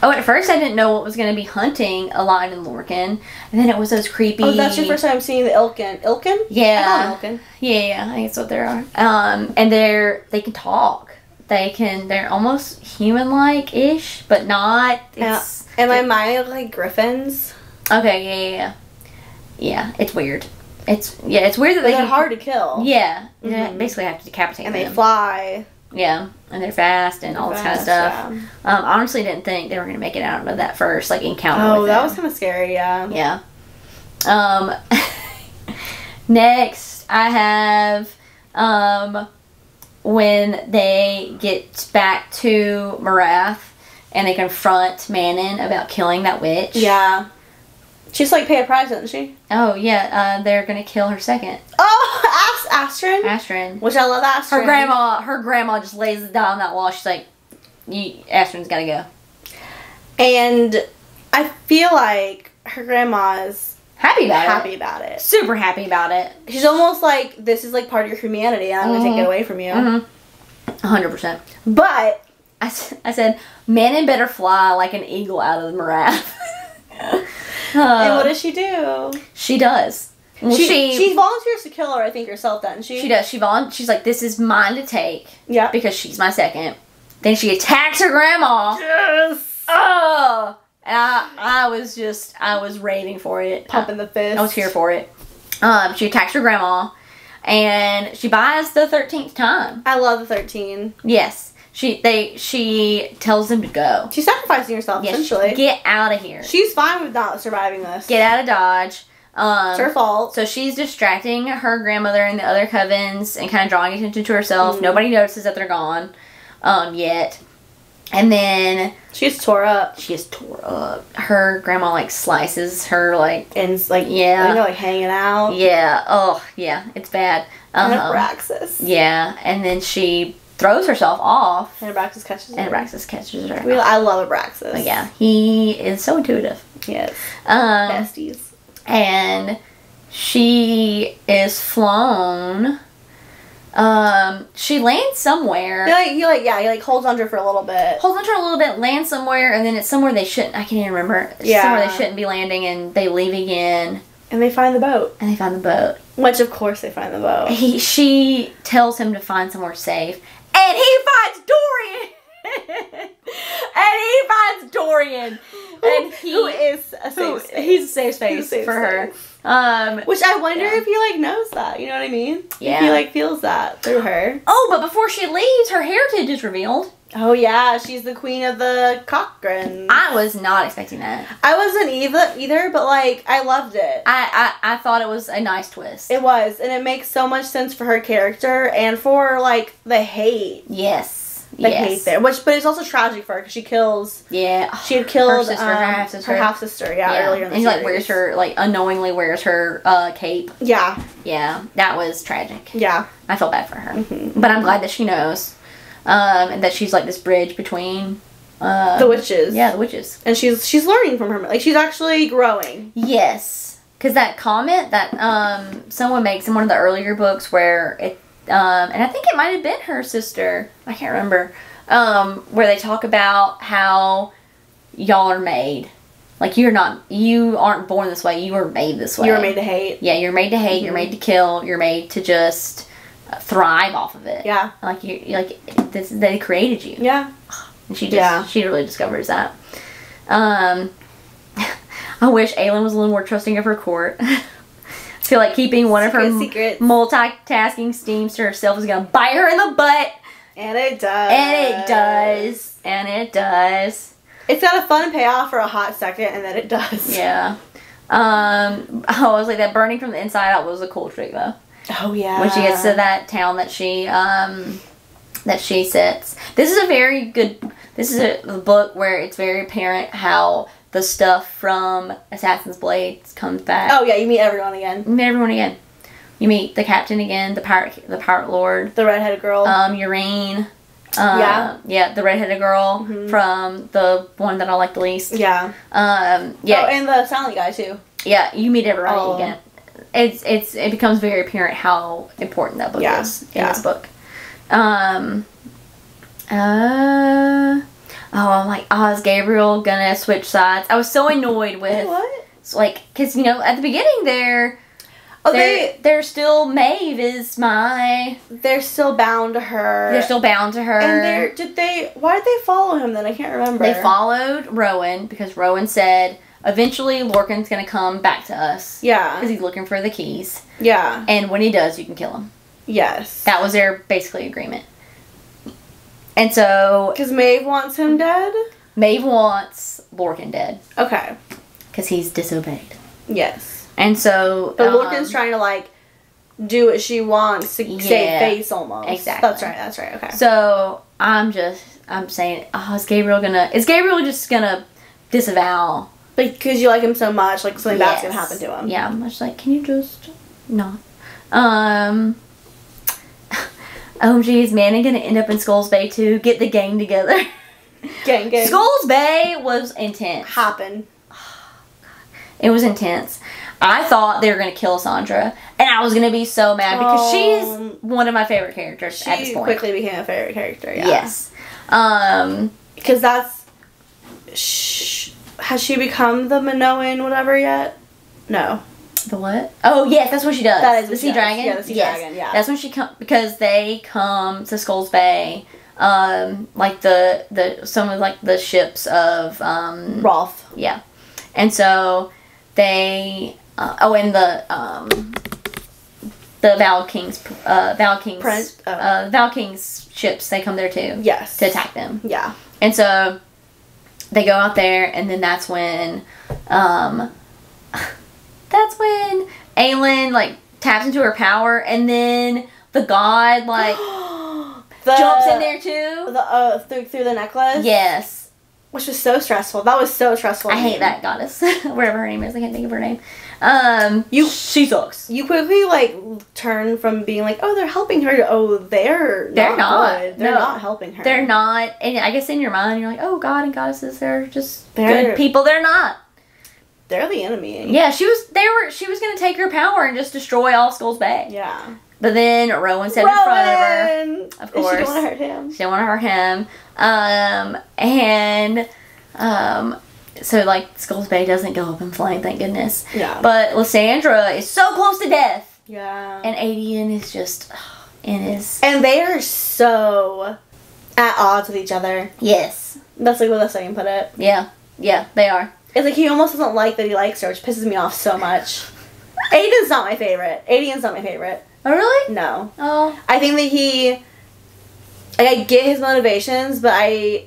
At first I didn't know what was going to be hunting Eline and Lorcan, and then it was those creepy... Oh, that's your first time seeing the Ilkin. Ilkin? Yeah. I call them Ilkin. Yeah, I think that's what they are. And they can talk. They're almost human-like-ish, but not. In my mind, like griffins. Okay, yeah, it's weird. It's weird that they're hard to kill. Yeah, you basically have to decapitate them. And they fly. Yeah, and they're fast and all this kind of stuff. Yeah. Honestly, didn't think they were gonna make it out of that first encounter. Oh, with that them. was kind of scary. Yeah. Yeah. Next, I have when they get back to Morath and they confront Manon about killing that witch. Yeah. She's paid a price, doesn't she? Oh, yeah. They're going to kill her second. Oh, Astrid? Astrid. Which I love Astrid. Her grandma just lays it down on that wall. She's like, Astrid's got to go. And I feel like her grandma's happy about it. Super happy about it. She's almost like, this is part of your humanity, and I'm going to take it away from you. 100%. But I said, Manon better fly like an eagle out of the Morath. And what does she do? She does. Well, she volunteers to kill her, I think, herself, doesn't she? She does. She's like, this is mine to take. Yeah. Because she's my second. Then she attacks her grandma. Yes! Oh! And I was raving for it. Pumping the fist. I was here for it. She attacks her grandma. And she buys the 13th time. I love the 13. Yes. She tells them to go. She's sacrificing herself, essentially. Get out of here. She's fine with not surviving this. Get out of Dodge. It's her fault. So she's distracting her grandmother and the other covens and kind of drawing attention to herself. Nobody notices that they're gone yet. And then she's tore up. She is tore up. Her grandma slices her ends yeah, hanging out. Yeah. Oh yeah, it's bad. And Abraxas. Yeah, and then she throws herself off. And Abraxas catches her. I love Abraxas. But yeah, he is so intuitive. Yes. Besties. And she is flown She lands somewhere. He holds on to her for a little bit. Holds on to her a little bit, lands somewhere, and then it's somewhere they shouldn't. I can't even remember. It's somewhere they shouldn't be landing, and they leave again. And they find the boat. Which, of course, they find the boat. She tells him to find somewhere safe, and he finds Dorian. And who is a safe space. He's a safe space for her. Which I wonder if he knows that. You know what I mean? Yeah. If he feels that through her. Oh, but before she leaves, her heritage is revealed. Oh yeah, she's the queen of the Cochrane. I was not expecting that. I wasn't either, but I loved it. I thought it was a nice twist. It was, and it makes so much sense for her character and for the hate. Yes. The hate there, but it's also tragic for her because she kills. Yeah, she had killed her sister, her half sister. Her half sister. Yeah, earlier in the series. And wears her unknowingly wears her cape. Yeah. Yeah, that was tragic. Yeah, I felt bad for her, but I'm glad that she knows, and that she's this bridge between the witches. Yeah, the witches, and she's learning from her. She's actually growing. Yes, because that comment that someone makes in one of the earlier books where it. And I think it might have been her sister. I can't remember. Where they talk about how y'all are made. You aren't born this way. You were made this way. You were made to hate. Yeah, you're made to hate. You're made to kill. You're made to just thrive off of it. Yeah. They created you. Yeah. And she really discovers that. I wish Aelin was a little more trusting of her court. I feel like keeping one of her multitasking schemes to herself is going to bite her in the butt. And it does. It's got a fun payoff for a hot second, and then it does. Yeah. I was that burning from the inside out was a cool trick, though. Oh, yeah. When she gets to that town that she sits. This is a book where it's very apparent how the stuff from Assassin's Blades comes back. Oh yeah, you meet everyone again. You meet the captain again, the pirate lord, the redheaded girl, Yrene. The redheaded girl from the one that I like the least. Yeah. Yeah. Oh, and the silent guy too. Yeah, you meet everybody again. It becomes very apparent how important that book is in this book. I'm is Gabriel gonna switch sides? I was so annoyed with because at the beginning they're still Maeve is they're still bound to her. And why did they follow him then? I can't remember. They followed Rowan because Rowan said eventually Lorcan's gonna come back to us. Yeah, because he's looking for the keys. Yeah, and when he does, you can kill him. Yes, that was their basically agreement. And so... Because Maeve wants him dead? Maeve wants Lorcan dead. Okay. Because he's disobeyed. Yes. And so... But Lorcan's trying to, do what she wants to save face almost. Exactly. That's right, okay. So, I'm saying, is Gabriel just gonna disavow? Because you like him so much, something bad's gonna happen to him. Yeah, I'm just can you just not? OMG, is Manning gonna end up in Skulls Bay too? Get the gang together. Gang. Skulls Bay was intense. It was intense. I thought they were gonna kill Sandra, and I was gonna be so mad because she's one of my favorite characters at this point. She quickly became a favorite character, yeah. Yes. Because has she become the Minoan whatever yet? No. The what? Oh, yes, that's what she does. That is the Sea Dragon? Yeah, the Sea Dragon, yeah. That's when she comes, because they come to Skulls Bay, some of the ships of, Rolf. Yeah. And so, they, and the Val King's ships, they come there too. Yes. To attack them. Yeah. And so, they go out there, and then that's when, Aelin, taps into her power, and then the god, jumps in there, too. Through the necklace? Yes. Which was so stressful. That was so stressful. I hate that goddess. Whatever her name is. I can't think of her name. She sucks. You quickly, turn from being oh, they're helping her to, oh, they're not good. They're not helping her. They're not. And I guess in your mind, you're oh, God and goddesses, they're just good people. They're not. They're the enemy. Yeah, she was going to take her power and just destroy all Skulls Bay. Yeah. But then Rowan said in front of her. Of course. She didn't want to hurt him. She didn't want to hurt him. So, like, Skulls Bay doesn't go up in flame, thank goodness. Yeah. But Lysandra is so close to death. Yeah. And Adian is just in his... And they are so at odds with each other. Yes. That's, like, what the saying put it. Yeah. Yeah, they are. It's like he almost doesn't like that he likes her, which pisses me off so much. Aiden's not my favorite. Adian's not my favorite. Oh, really? No. Oh. I think that he... Like, I get his motivations, but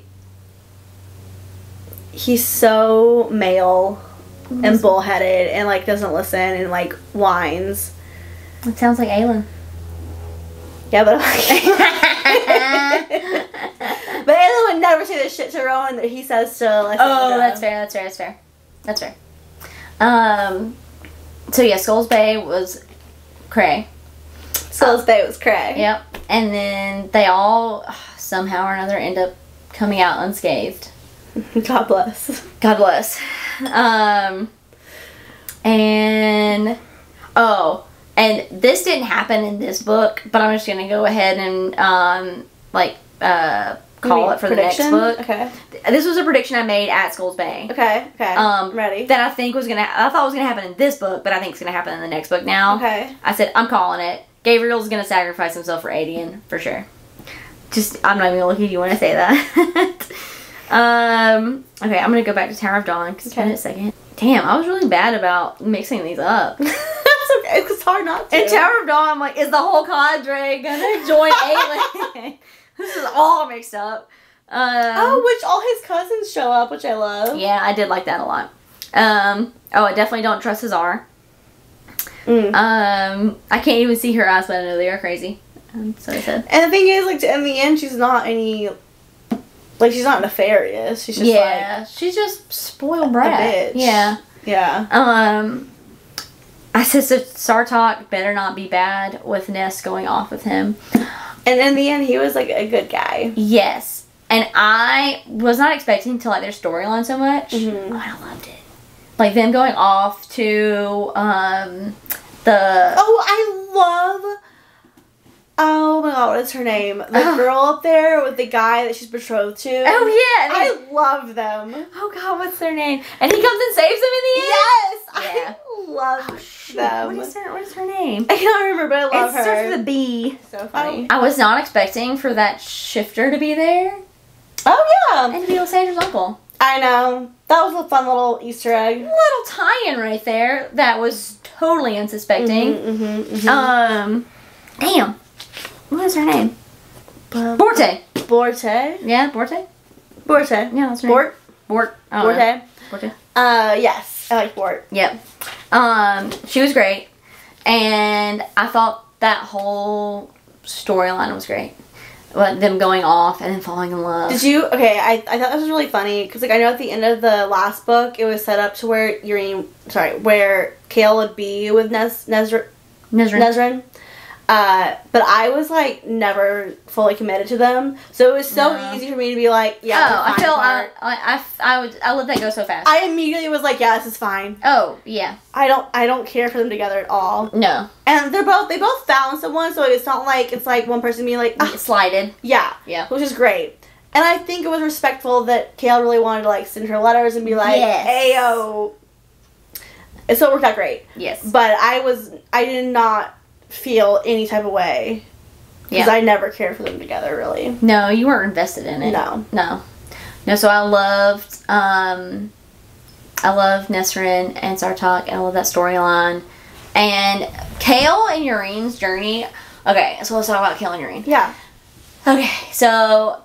he's so male and bullheaded and, like, doesn't listen and, like, whines. It sounds like Aelin. Yeah, but but Aelin would never say the shit to Rowan that he says to Lysandra. Oh, that's fair. So, yeah, Skulls Bay was cray. Skulls Bay was cray. Yep. And then they all, somehow or another, end up coming out unscathed. God bless. God bless. And this didn't happen in this book, but I'm just going to go ahead and, call it for prediction? The next book. Okay. This was a prediction I made at Skulls Bay. Okay. Ready. That I think I thought was going to happen in this book, but I think it's going to happen in the next book now. Okay. I said, I'm calling it. Gabriel's going to sacrifice himself for Adian, for sure. I'm not even going to look at you when I say that. Okay, I'm going to go back to Tower of Dawn, because it's been a second. Damn, I was really bad about mixing these up. That's okay, it's hard not to. In Tower of Dawn, I'm like, is the whole cadre going to join Aelin? This is all mixed up. Which all his cousins show up, which I love. Yeah, I did like that a lot. I definitely don't trust Hazar. I can't even see her eyes, but I know they are crazy. So I said. And the thing is, like, in the end, she's not she's not nefarious. She's just she's just spoiled brat. A bitch. Yeah. Yeah. I said, so Sartok better not be bad with Ness going off with him. And in the end, he was, like, a good guy. Yes. And I was not expecting to like their storyline so much. Mm-hmm. Oh, I loved it. Like them going off to Oh my god, what is her name? The girl up there with the guy that she's betrothed to. Oh yeah. I love them. Oh god, what's their name? And he comes and saves them in the end? Yes! Yeah. I love them. What is her name? I can't remember, but I love her. It starts with a B. So funny. I was not expecting for that shifter to be there. Oh yeah. And to be Lysandra's uncle. I know. That was a fun little Easter egg. Little tie-in right there. That was totally unsuspecting. Damn. What is her name? Borte. Borte? Yeah, Borte? Borte. Yeah, that's right. Borte. Borte. Yes. I like Bort. Yep. She was great. And I thought that whole storyline was great. Like them going off and then falling in love. Did you? Okay, I thought this was really funny because like I know at the end of the last book it was set up to where where Kale would be with Nesrin. But I was like never fully committed to them, so it was so easy for me to be like, yeah. I let that go so fast. I immediately was like, yeah, this is fine. Oh yeah. I don't care for them together at all. No. And they both found someone, so it's not like it's like one person being like slighted. Yeah. Which is great. And I think it was respectful that Kale really wanted to like send her letters and be like, hey yo. And so it worked out great. Yes. But I did not feel any type of way because I never cared for them together really. No, you weren't invested in it. No. So I loved Nesrin and Sartok, and I love that storyline. And Kale and Urine's journey. Okay, so let's talk about Kale and Urine. Yeah. Okay, so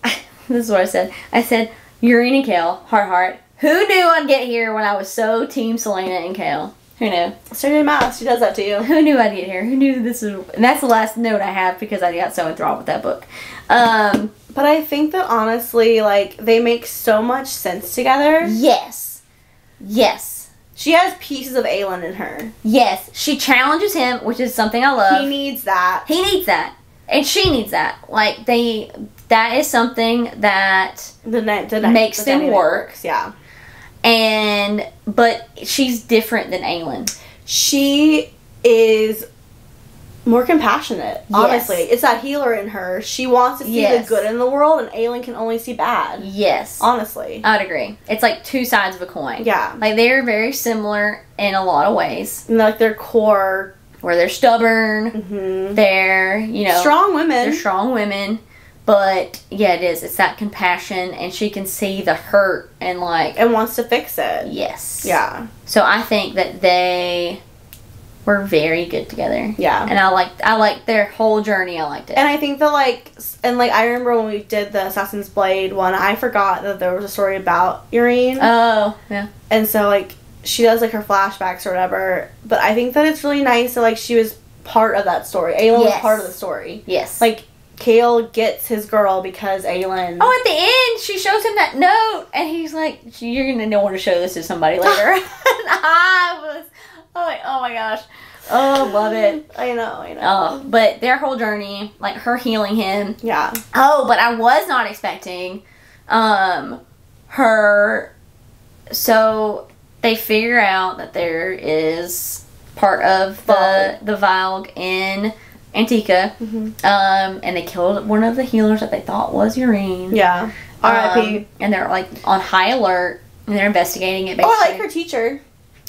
this is what I said. I said Urine and Kale, heart. Who knew I'd get here when I was so team Selena and Kale? Who knew? Sarah J Maas, she does that to you. Who knew I'd get here? Who knew this was... And that's the last note I have because I got so enthralled with that book. But I think that honestly, like, they make so much sense together. Yes. She has pieces of Aelin in her. Yes. She challenges him, which is something I love. He needs that. And she needs that. Like, that is something that makes them work. Yeah. But she's different than Aelin. She is more compassionate, honestly. Yes. It's that healer in her. She wants to see the good in the world, and Aelin can only see bad. Yes. Honestly. I would agree. It's like two sides of a coin. Yeah. Like, they're very similar in a lot of ways. And, like, their core... Where they're stubborn. Mm-hmm. They're, you know... Strong women. They're strong women. But, yeah, it is. It's that compassion, and she can see the hurt and, like... And wants to fix it. Yes. Yeah. So, I think that they... were very good together. Yeah. And I liked their whole journey. I liked it. And I think that, like, I remember when we did the Assassin's Blade one, I forgot that there was a story about Irene. Oh, yeah. And so, like, she does, like, her flashbacks or whatever. But I think that it's really nice that, like, she was part of that story. Aelin was part of the story. Yes. Like, Cale gets his girl because Aelin... Oh, at the end, she shows him that note, and he's like, you're going to want to show this to somebody later. And I was... Oh my gosh. Oh, love it. I know. Oh, but their whole journey, like her healing him. Yeah. Oh, but I was not expecting her. So they figure out that there is part of the Valg in Antica. Mm-hmm. And they killed one of the healers that they thought was Irene. Yeah. R.I.P. And they're like on high alert, and they're investigating it. Basically. Oh, I like her teacher.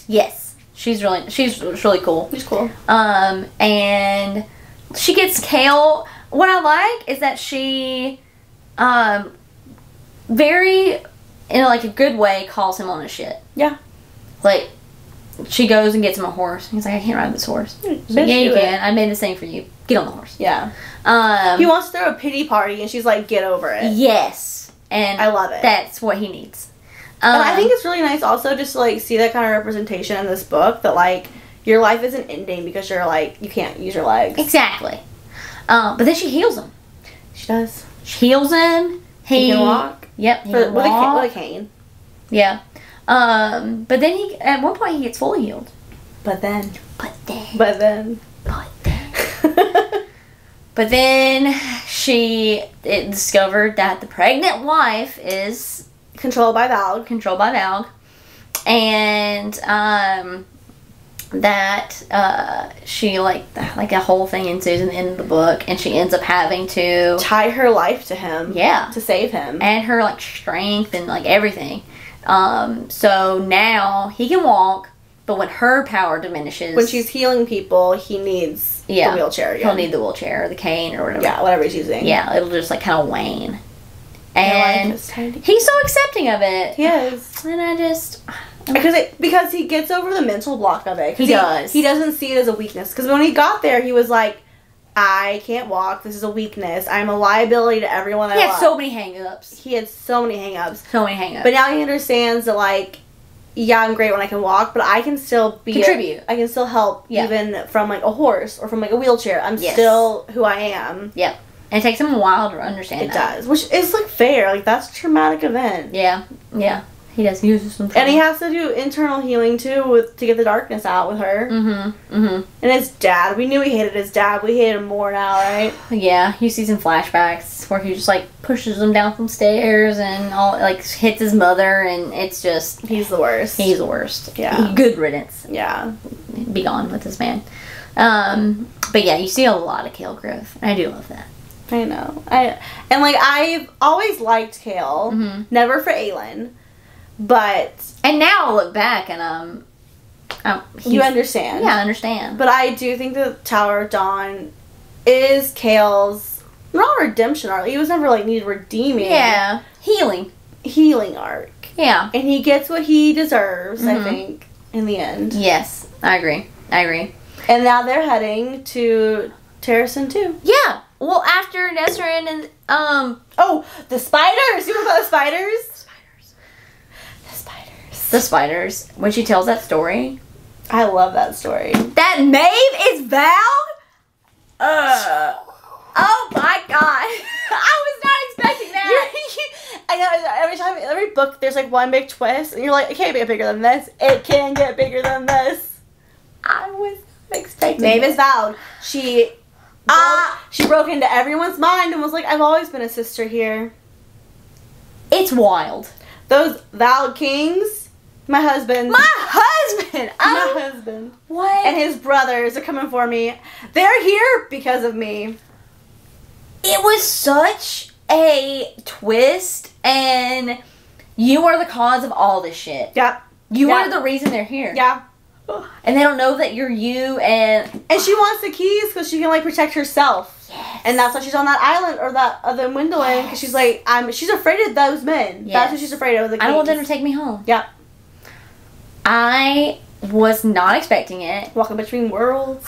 Yes. She's really cool. She's cool. And she gets Cale. What I like is that she, very, in like a good way, calls him on his shit. Yeah. Like, she goes and gets him a horse. He's like, I can't ride this horse. So, yeah, you can. I made this thing for you. Get on the horse. Yeah. He wants to throw a pity party, and she's like, get over it. Yes. And I love it. That's what he needs. And I think it's really nice also just to, like, see that kind of representation in this book, that, like, your life isn't ending because you're, like, you can't use your legs. Exactly. But then she heals him. She does. She heals him. He can walk. Yep. He can walk. With a cane. Yeah. But then at one point he gets fully healed. But then. But then she discovered that the pregnant wife is... Controlled by Valg. And, that, she, like a whole thing ensues in the end of the book, and she ends up having to... tie her life to him. Yeah. To save him. And her, like, strength and, like, everything. So now he can walk, but when her power diminishes... When she's healing people, he needs the wheelchair again. He'll need the wheelchair or the cane or whatever. Yeah, whatever he's using. Yeah, it'll just, like, kind of wane. And he's so accepting of it. He is. And I just... Because he gets over the mental block of it. He does. He doesn't see it as a weakness. Because when he got there, he was like, I can't walk. This is a weakness. I'm a liability to everyone I love. He had so many hang-ups. But now he understands that, like, yeah, I'm great when I can walk, but I can still contribute. I can still help even from, like, a horse or from, like, a wheelchair. I'm still who I am. Yep. And it takes him a while to understand that. It does. Which is, like, fair. Like, that's a traumatic event. Yeah. Yeah. He does use some trauma. And he has to do internal healing, too, to get the darkness out with her. Mm-hmm. Mm-hmm. And his dad. We knew he hated his dad. We hate him more now, right? Yeah. You see some flashbacks where he just, like, pushes him down some stairs and, all like, hits his mother, and it's just... He's the worst. He's the worst. Yeah. Good riddance. Yeah. Be gone with this man. But, yeah, you see a lot of Cale growth. I do love that. I know. I've always liked Cale. Mm-hmm. Never for Aelin. But... And now I look back and, you understand. Yeah, I understand. But I do think the Tower of Dawn is Cale's... Not redemption arc. He was never, like, needed redeeming. Yeah. Healing arc. Yeah. And he gets what he deserves, I think, in the end. Yes. I agree. And now they're heading to Terrasen 2. Yeah. Well, after Nesrin and, Oh, the spiders! You know about the spiders? The spiders. When she tells that story. I love that story. That Maeve is Val? Oh my god. I was not expecting that. I know, every book there's like one big twist, and you're like, it can't get bigger than this. It can get bigger than this. I was expecting Maeve is Val. She broke into everyone's mind and was like, I've always been a sister here. It's wild. Those Val Kings My husband. My husband! My husband. What? And his brothers are coming for me. They're here because of me. It was such a twist, and you are the cause of all this shit. Yep. You are the reason they're here. Yeah. And they don't know that you're you, and she wants the keys because she can, like, protect herself. Yes. And that's why she's on that island, or that other window end, because she's like, she's afraid of those men. Yes. That's what she's afraid of, the keys. I don't want them to take me home. Yep. I was not expecting it. Walking between worlds.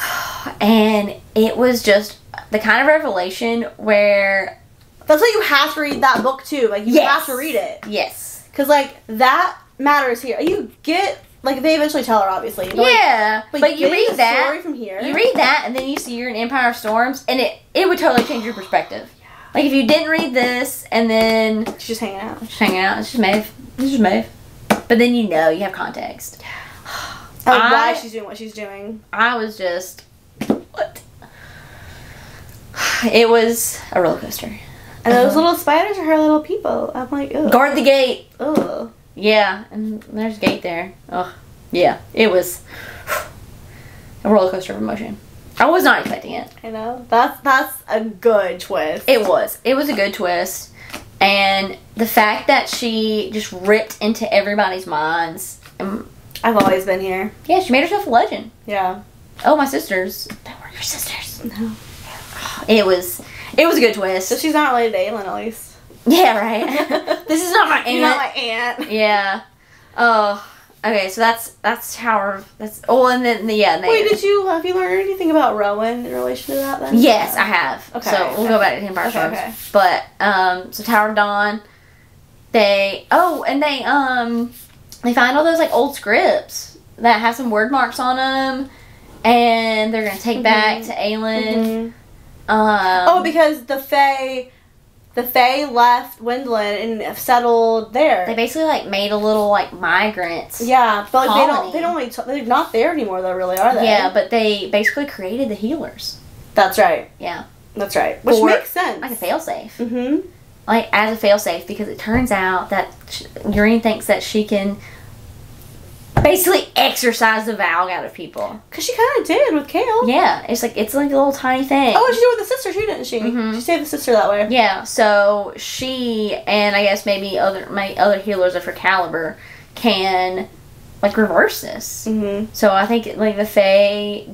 And it was just the kind of revelation where... That's why you have to read that book, too. Like, you have to read it. Yes. Because, like, that matters here. You get... Like, they eventually tell her, obviously. But yeah, like, but you read that. Story from here. You read that, and then you see you're in Empire of Storms, and it would totally change your perspective. Like, if you didn't read this, and then... She's just hanging out. She's hanging out. It's just Maeve. It's just Maeve. But then you know, you have context. Why she's doing what she's doing. I was just... What? It was a roller coaster. And those little spiders are her little people. I'm like, ugh. Guard the gate. Ugh. Yeah, and there's a gate there. Ugh. Yeah, it was a roller coaster of emotion. I was not expecting it. I know. That's a good twist. It was. It was a good twist. And the fact that she just ripped into everybody's minds. I've always been here. Yeah, she made herself a legend. Yeah. Oh, my sisters. They were your sisters. No. It was a good twist. So she's not related to Aelin, at least. Yeah, right. This is not my aunt. You're not my aunt. Yeah. Oh. Okay, so that's Tower. That's and then yeah. Wait, have you learned anything about Rowan in relation to that then? Yes, I have. Okay. So we'll go back to Empire Storms. Okay. But so Tower of Dawn, they find all those like old scripts that have some word marks on them, and they're gonna take back to Aelin. Because the Fae left Windland and settled there. They basically like made a little like migrants. Yeah, but like, colony. they're not there anymore though, really, are they? Yeah, but they basically created the healers. That's right. Yeah. That's right. Which makes sense. Like a failsafe. Mm-hmm. Like as a failsafe, because it turns out that Yrene thinks that she can basically exercise the Valg out of people. Because she kind of did with Kale. Yeah, it's like a little tiny thing. Oh, and she did with the sister too, didn't she? Mm-hmm. She saved the sister that way. Yeah, so she and I guess maybe other healers of her caliber can like reverse this. Mm-hmm. So I think like the Fae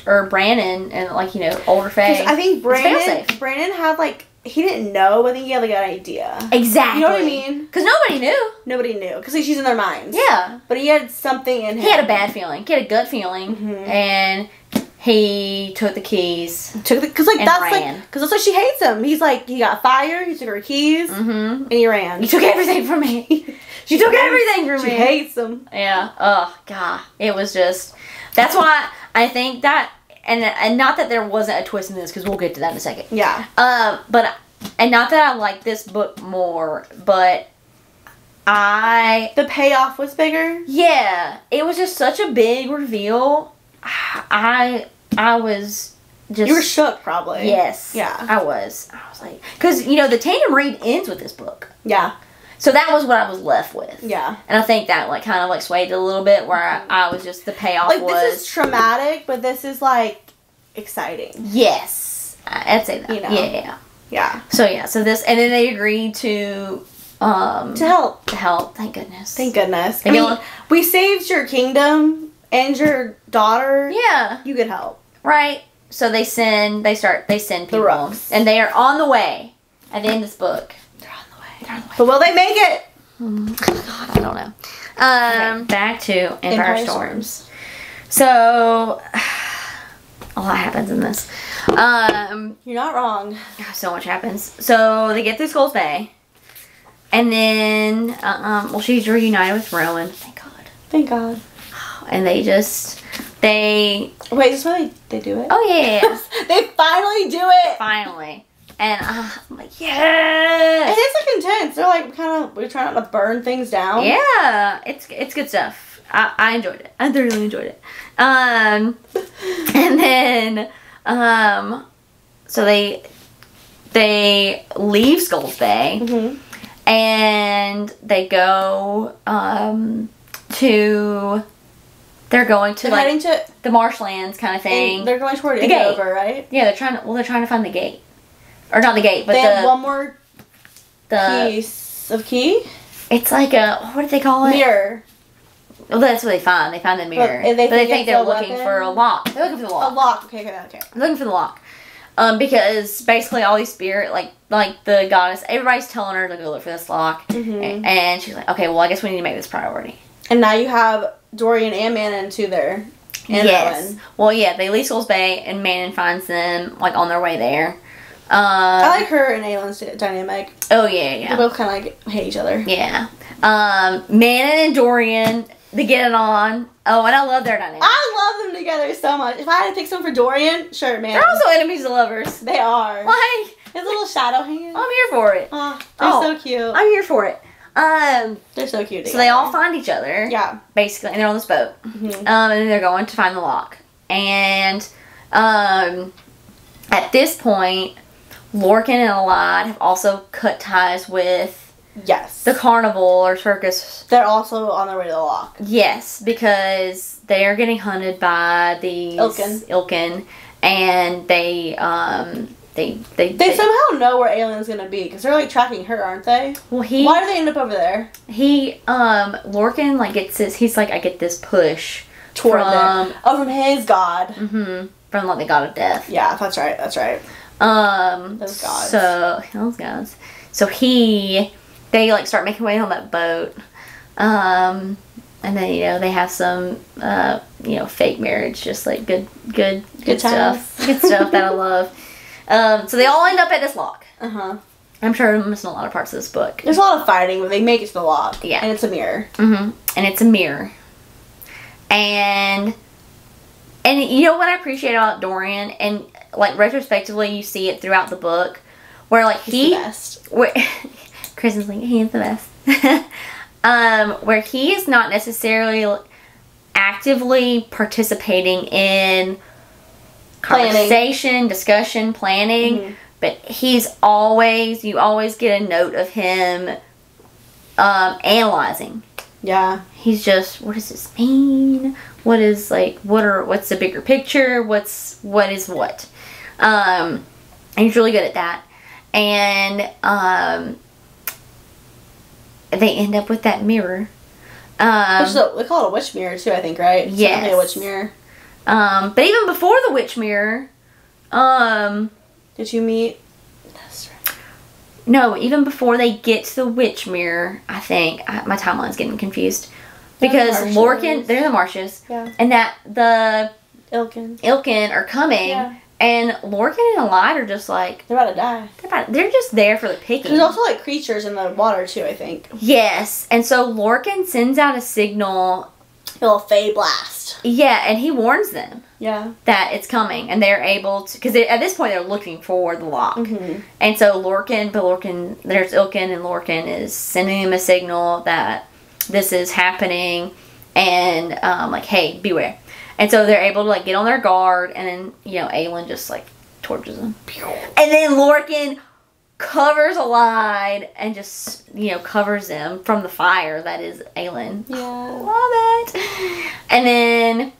or Brandon and like older Fae. I think Brandon had like. He didn't know, but I think he had like an idea. Exactly. You know what I mean? Because nobody knew. Nobody knew. Because she's in their minds. Yeah. But he had something in him. He had a bad feeling. He had a gut feeling. Mm-hmm. And he took the keys. Because ran. that's why she hates him. He's like, he got fired, he took her keys, and he ran. You took everything from me. She took everything from me. She hates him. Yeah. Oh, God. It was just... That's why I think that... And not that there wasn't a twist in this, because we'll get to that in a second. Yeah. And not that I like this book more, but the payoff was bigger? Yeah. It was just such a big reveal. I was just... You were shook, probably. Yes. Yeah. I was like... Because, the Tandem read ends with this book. Yeah. So that was what I was left with. Yeah. And I think that like kind of like swayed it a little bit where I was just, the payoff was... This is traumatic, but this is like exciting. Yes. I'd say that. Yeah. Yeah. So yeah, so this, and then they agreed to help. To help. Thank goodness. Thank goodness. I mean, we saved your kingdom and your daughter. Yeah. You could help. Right. So they send people. The Rooks. And they are on the way at the end of this book. They're on the way. But will they make it? God, I don't know. Back to Empire Storms. So, a lot happens in this. You're not wrong. So much happens. So, they get through Skulls Bay. And then, she's reunited with Rowan. Thank God. Thank God. And they just, Wait, is this why they do it? Oh, yeah. They finally do it! Finally. And I'm like, yes! And it's like intense. They're like, we're trying not to burn things down. Yeah. It's good stuff. I enjoyed it. I thoroughly enjoyed it. And then, so they leave Skulls Bay. Mm-hmm. And they go, to... They're going to, they're heading to the marshlands kind of thing. They're going toward the Andover, gate. right? Yeah, they're trying to find the gate. Or not the gate, but they have one more the piece of key. It's like a, what do they call it? Mirror. Well, that's what they find. They find the mirror. But they think they're looking for a lock. They're looking for the lock. A lock. Okay. Looking for the lock. Because basically all these spirit, like the goddess, everybody's telling her to go look for this lock. Mm-hmm. And she's like, okay, well, I guess we need to make this priority. And now you have Dorian and Manon too there. And yes. Ellen. Well, yeah, they leave Skulls Bay, and Manon finds them, like, on their way there. I like her and Aylin's dynamic. Oh, yeah. They both kind of, like, hate each other. Yeah. Manon and Dorian, they get it on. Oh, and I love their dynamic. I love them together so much. If I had to pick someone for Dorian, sure, man. They're also enemies to lovers. They are. Like, his little shadow hand. I'm here for it. Oh, they're so cute. I'm here for it. They're so cute together. So they all find each other. Yeah. Basically, and they're on this boat. Mm-hmm. And then they're going to find the lock. And at this point, Lorcan and Allied have also cut ties with the carnival or circus. They're also on their way to the lock. Yes, because they are getting hunted by these Ilkin, and they somehow know where Aylin's gonna be because they're like tracking her, aren't they? Well, why do they end up over there? Lorcan like gets this. He's like, I get this push toward them. Oh, from his god. Mm-hmm. From like the god of death. Yeah, that's right. Those gods. Those gods. So they like start making way on that boat. And then, they have some, fake marriage, just like good stuff. Good stuff that I love. So they all end up at this lock. Uh-huh. I'm sure I'm missing a lot of parts of this book. There's a lot of fighting, but they make it to the lock. Yeah. And it's a mirror. Mm-hmm. And it's a mirror. And you know what I appreciate about Dorian, and like retrospectively you see it throughout the book, where like he's the best. Chris is like, he's the best. Where he is not necessarily actively participating in conversation, discussion, planning, but you always get a note of him analyzing. Yeah. He's just, what does this mean? What's the bigger picture? What is what? And he's really good at that. And they end up with that mirror. They call it a witch mirror too, I think, right? It's yes. a witch mirror. But even before the witch mirror, did you meet? No, even before they get to the witch mirror, I think my timeline's getting confused because Lorcan, they're in the marshes, and that the Ilkin are coming, and Lorcan and Allied are just like they're about to die. They're just there for the picking. There's also like creatures in the water too, I think. Yes, and so Lorcan sends out a signal. A little fey blast. Yeah, and he warns them. Yeah. That it's coming, and they're able to, because at this point they're looking for the lock. Mm-hmm. And so there's Ilkin, and Lorcan is sending him a signal that this is happening, and like, hey, beware. And so they're able to like get on their guard, and then Aelin just like torches them, and then Lorcan covers Allied and just covers them from the fire that is Aelin. Yeah, love it. And then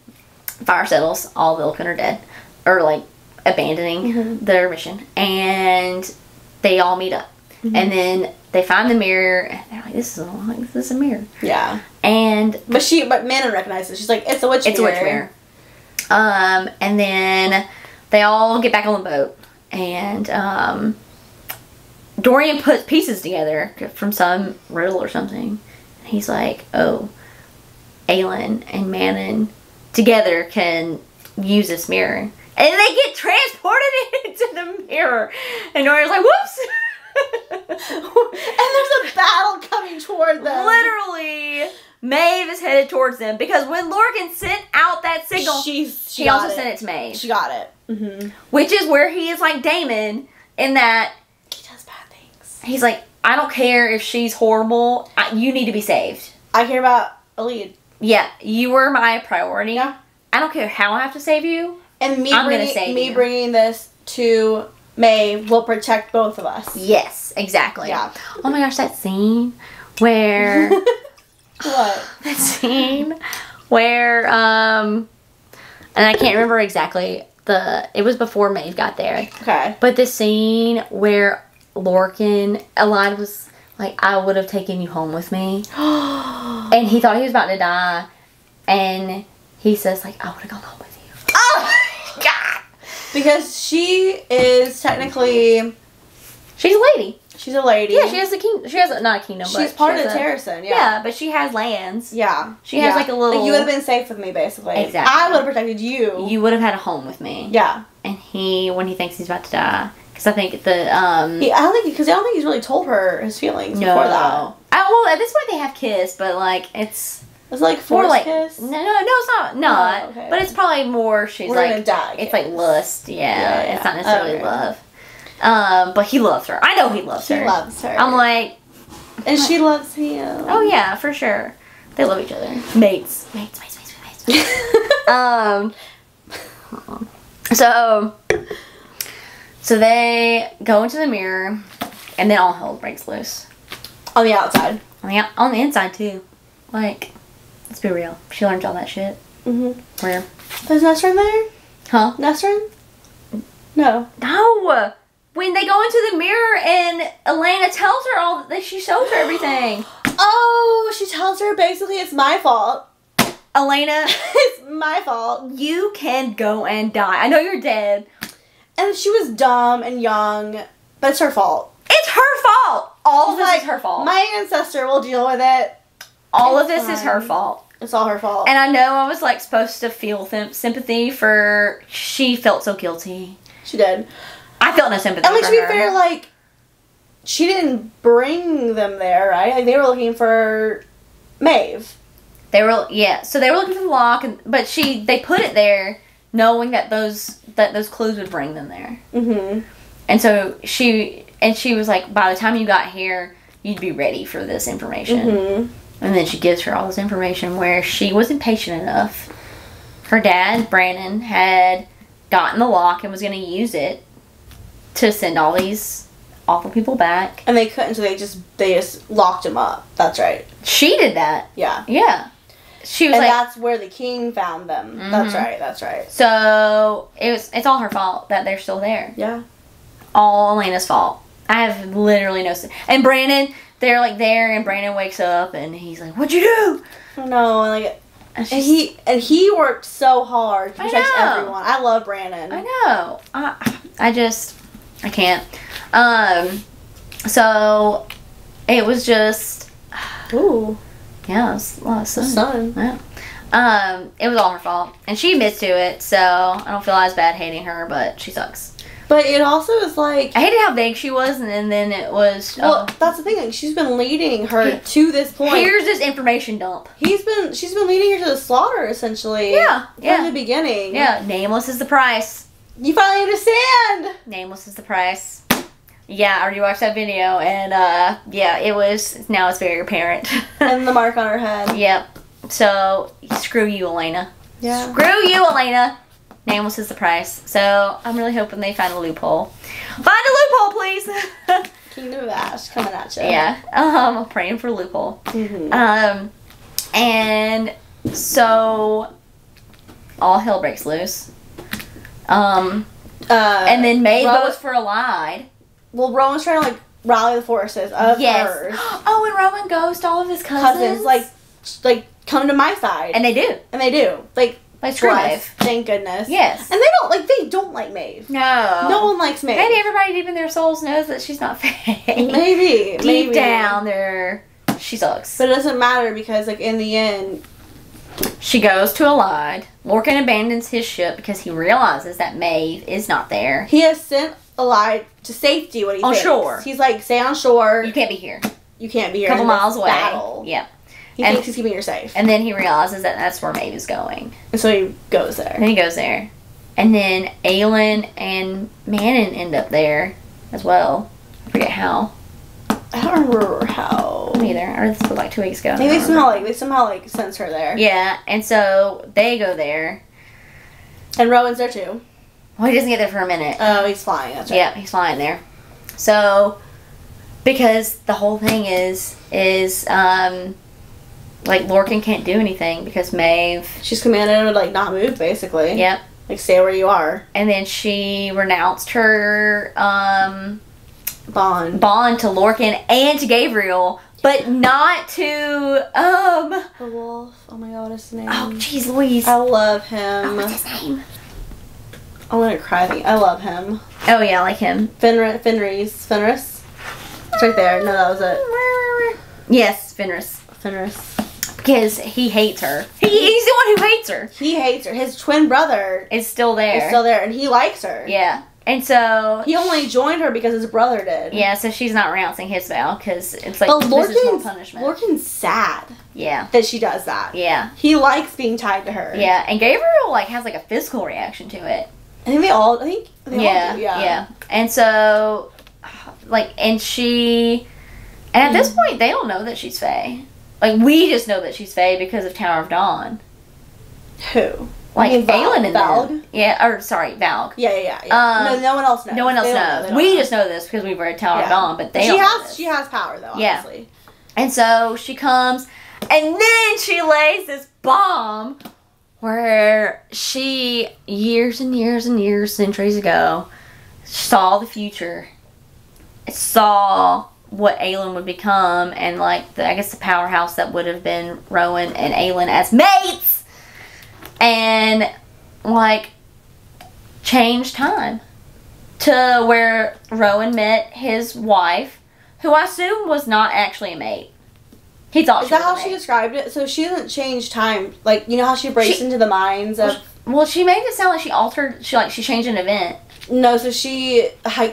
fire settles. All the Ilkin are dead, or like abandoning their mission, and they all meet up. And then they find the mirror, and they're like, "This is a mirror." Yeah. But Manon recognizes it. She's like, "It's a witch mirror." It's a witch mirror. And then they all get back on the boat, and Dorian puts pieces together from some riddle or something. And he's like, "Oh, Aelin and Manon together can use this mirror," and they get transported into the mirror. And Dorian's like, "Whoops." And there's a battle coming toward them. Literally, Maeve is headed towards them because when Lorcan sent out that signal, she also sent it to Maeve. She got it. Mm-hmm. Which is where he is like Damon in that he does bad things. He's like, I don't care if she's horrible. You need to be saved. I care about a lead. Yeah, you were my priority. Yeah. I don't care how I have to save you. And bringing this to May will protect both of us. Yes, exactly. Yeah. Oh my gosh, that scene where What? The scene where, and I can't remember exactly it was before Maeve got there. Okay. But the scene where Lorcan, Elide was like, I would have taken you home with me. And he thought he was about to die. And he says, like, I would have gone home with you. Oh, God. Because she is technically... She's a lady. She's a lady. Yeah, she has a kingdom. She has not a kingdom, she's but part of the Terrason, yeah. Yeah, but she has lands. Yeah. She has like a little... Like, you would have been safe with me, basically. Exactly. I would have protected you. You would have had a home with me. Yeah. And when he thinks he's about to die... Because I think the... I don't think he's really told her his feelings before that. Well, at this point they have kissed, but like, it's... It's like forced kiss? No, it's not. Oh, okay. But it's probably more, she's We're like... gonna die. It's like lust, yeah. It's not necessarily love. But he loves her. I know he loves her. He loves her. I'm like... And she loves him. Oh, yeah, for sure. They love each other. Mates. So they go into the mirror, and then all hell breaks loose. On the outside. On the inside, too. Like, let's be real. She learned all that shit. Mm-hmm. Where? Is Nesrin there? Huh? Nesrin? No. No! When they go into the mirror and Elena tells her all that, she shows her everything. Oh, she tells her basically it's my fault. Elena, it's my fault. You can go and die. I know you're dead. And she was dumb and young, but it's her fault. It's her fault. All of this is her fault. My ancestor will deal with it. All of this is her fault. It's all her fault. And I know I was like supposed to feel sympathy for. She felt so guilty. She did. I felt no sympathy. And like for to be her. fair, like she didn't bring them there, right? Like they were looking for Maeve. They were so they were looking for the lock, but they put it there knowing that those clues would bring them there. Mm-hmm. And so she was like, by the time you got here, you'd be ready for this information. Mm-hmm. And then she gives her all this information where she wasn't patient enough. Her dad, Brandon, had gotten the lock and was going to use it to send all these awful people back. And they couldn't, so they just locked him up. That's right. She did that. Yeah. Yeah. She was and like, that's where the king found them. Mm-hmm. That's right. So it's all her fault that they're still there. Yeah. All Elena's fault. I have literally no... And Brandon, they're like there, and Brandon wakes up, and he's like, "What'd you do?" No, like... And he worked so hard to protect everyone. I love Brandon. I know. I can't. So it was just. Ooh. Yeah, it was a lot of sun. The sun. Yeah. It was all her fault, and she admits to it. So I don't feel as bad hating her, but she sucks. But it also is like... I hated how vague she was, and then it was... Well, that's the thing. Like, she's been leading her to this point. Here's this information dump. She's been leading her to the slaughter, essentially. Yeah. From the beginning. Yeah. Nameless is the price. You finally understand! Nameless is the price. Yeah, I already watched that video, and, yeah, now it's very apparent. And the mark on her head. Yep. So, screw you, Elena. Yeah. Screw you, Elena. Nameless is the price. So, I'm really hoping they find a loophole. Find a loophole, please! Kingdom of Ash coming at you. Yeah. I'm praying for a loophole. Mm-hmm. And so, all hell breaks loose. And then Maeve goes for a lie. Well, Rowan's trying to, like, rally the forces of hers. Oh, and Rowan goes to all of his cousins. Like, come to my side. And they do. Like screw Maeve. Thank goodness. Yes. And they don't like Maeve. No. No one likes Maeve. Maybe everybody deep in their souls knows that she's not fake. Maybe. Deep down she sucks. But it doesn't matter because, like, in the end... She goes to Allied. Lorcan abandons his ship because he realizes that Maeve is not there. He has sent Allied to safety, what he thinks. On shore. He's like, stay on shore. You can't be here. You can't be here. A couple miles away. Battle. Yeah. He thinks he's keeping her safe. And then he realizes that that's where Maeve is going. And so he goes there. And he goes there. And then Aelin and Manon end up there as well. I forget how. I don't remember how. Me either. I read this book like 2 weeks ago. Maybe they somehow sends her there. Yeah, and so they go there. And Rowan's there too. Well, he doesn't get there for a minute. Oh, he's flying. That's right. Yeah, he's flying there. So, because the whole thing is like Lorcan can't do anything because Maeve. She's commanded to like not move, basically. Yep. Like stay where you are. And then she renounced her bond to Lorcan and to Gabriel, but not to the wolf. Oh my god, what's his name? Oh jeez Louise. I love him. Oh, what's his name? I'm gonna cry. I love him. Oh yeah, I like him. Fenris. It's right there. No, that was it. Yes, Fenris. Because he hates her. He's the one who hates her. He hates her. His twin brother is still there. And he likes her. Yeah. And so... He only joined her because his brother did. Yeah, so she's not renouncing his vow because it's like, but this is more punishment. Lorcan's sad. Yeah. That she does that. Yeah. He likes being tied to her. Yeah, and Gabriel, like, has, like, a physical reaction to it. I think they all do. Yeah. And so, like, and at this point, they don't know that she's Fae. Like, we just know that she's Fae because of Tower of Dawn. Who? Like, Aelin and Valg? them. Yeah, or, sorry, Valg. Yeah. No one else knows. No one else knows. We just know this because we've read Tower of Dawn, but they don't know this. She has power, though, yeah. obviously. And so, she comes, and then she lays this bomb where she, years and years and years, centuries ago, saw the future. Saw what Aelin would become, and like I guess the powerhouse that would have been Rowan and Aelin as mates, and like changed time to where Rowan met his wife, who I assume was not actually a mate. He thought Is that how she described it? So she doesn't change time. Like, you know how she breaks into the minds of... Well, she made it sound like she altered... She changed an event. No, so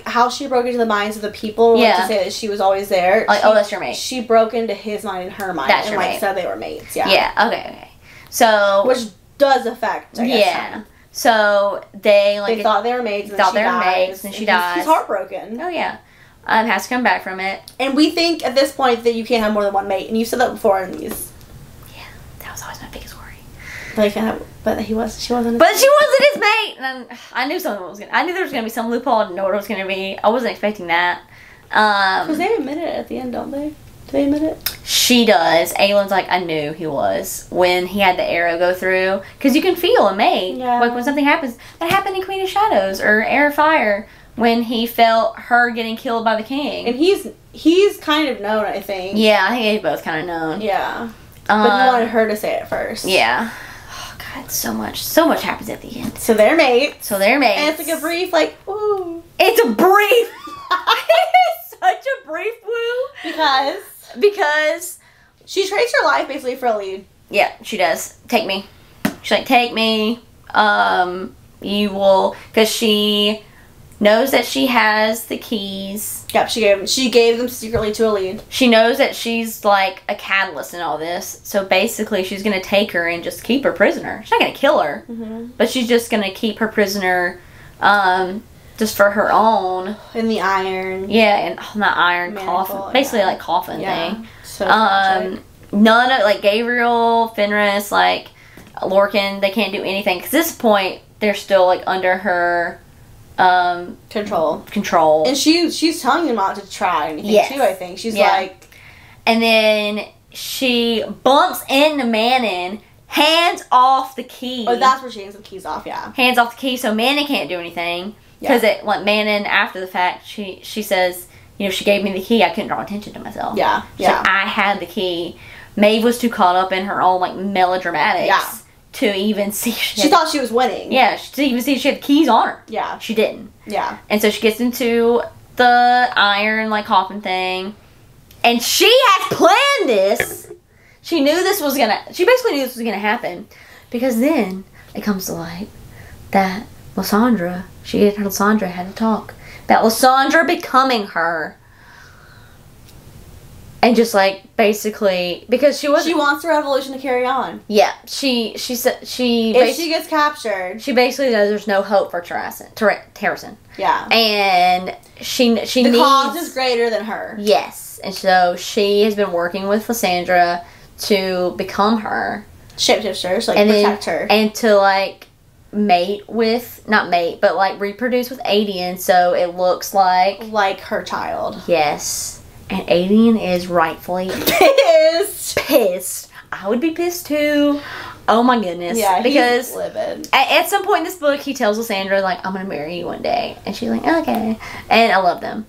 how she broke into the minds of the people to say that she was always there. Like, oh, that's your mate. She broke into his mind and her mind. That's your mate. Like, said they were mates, yeah. Yeah, okay. So... Which does affect, I guess. Yeah. So, they thought they were mates, and then she dies. He's heartbroken. Oh, yeah. Has to come back from it. And we think at this point that you can't have more than one mate. And you said that before in these. Yeah, that was always my biggest worry. But she wasn't. But she wasn't his mate. And I knew something was I knew there was gonna be some loophole. I didn't know what it was gonna be. I wasn't expecting that. Because they admit it at the end, don't they? Do they admit it? She does. Aelin's like, I knew he was when he had the arrow go through. Because you can feel a mate. Yeah. Like when something happens. That happened in Queen of Shadows or Air of Fire. When he felt her getting killed by the king. And he's kind of known, I think. Yeah, I think they both kind of known. Yeah. But he wanted her to say it first. Yeah. Oh, God, so much happens at the end. So they're mates. And it's like a brief, like, ooh. It's a brief. It's such a brief woo. Because she trades her life basically for a lead. Yeah, she does. Take me. She's like, take me. You will, because she knows that she has the keys. Yep, she gave them secretly to a lead. She knows that she's like a catalyst in all this. So basically she's going to take her and just keep her prisoner. She's not going to kill her. Mm-hmm. But she's just going to keep her prisoner just for her own. In the iron. Yeah, and the iron coffin. Basically like coffin thing. So none of, like Gabriel, Fenris, like Lorcan, they can't do anything. Because at this point, they're still like under her... control. And she's telling them not to try anything too, I think. She's like... And then she bumps into Manon, hands off the key. Oh, that's where she hands the keys off, yeah. Hands off the key, so Manon can't do anything. Because Manon, after the fact, she says, you know, she gave me the key, I couldn't draw attention to myself. Yeah, She's like, I had the key. Maeve was too caught up in her own, like, melodramatics. Yeah. To even see she thought she was winning. Yeah, to even see she had the keys on her. Yeah. She didn't. Yeah. And so she gets into the iron, like, coffin thing. And she had planned this. She knew this was she basically knew this was gonna happen. Because then it comes to light that Lysandra had to talk. About Lysandra becoming her. And just like basically because she wants the revolution to carry on. Yeah, she said if she gets captured, she basically knows there's no hope for Terrasen. Yeah, and she needs the cause is greater than her. Yes, and so she has been working with Lysandra to become her shapeshifter, so like protect her and to like not mate, but like reproduce with Aedion, so it looks like her child. Yes. And Aedion is rightfully pissed. I would be pissed too. Oh my goodness. Yeah, because he's livid. At some point in this book, he tells Lysandra, like, I'm going to marry you one day. And she's like, okay. And I love them.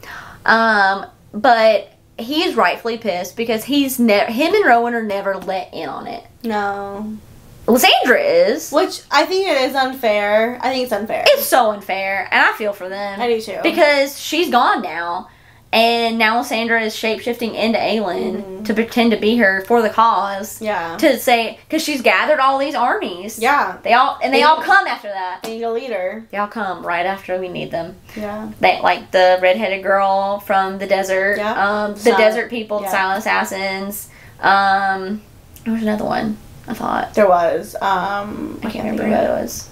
But he is rightfully pissed because him and Rowan are never let in on it. No. Lysandra is. Which, I think it is unfair. I think it's unfair. It's so unfair. And I feel for them. I do too. Because she's gone now. And now Lysandra is shape-shifting into Aelin to pretend to be her for the cause. Yeah. To say, because she's gathered all these armies. Yeah. They all come after that. They need a leader. They all come right after we need them. Yeah. They, like the redheaded girl from the desert. Yeah. The desert people, yeah. silent assassins. There was another one, I thought. There was. I can't remember who it was.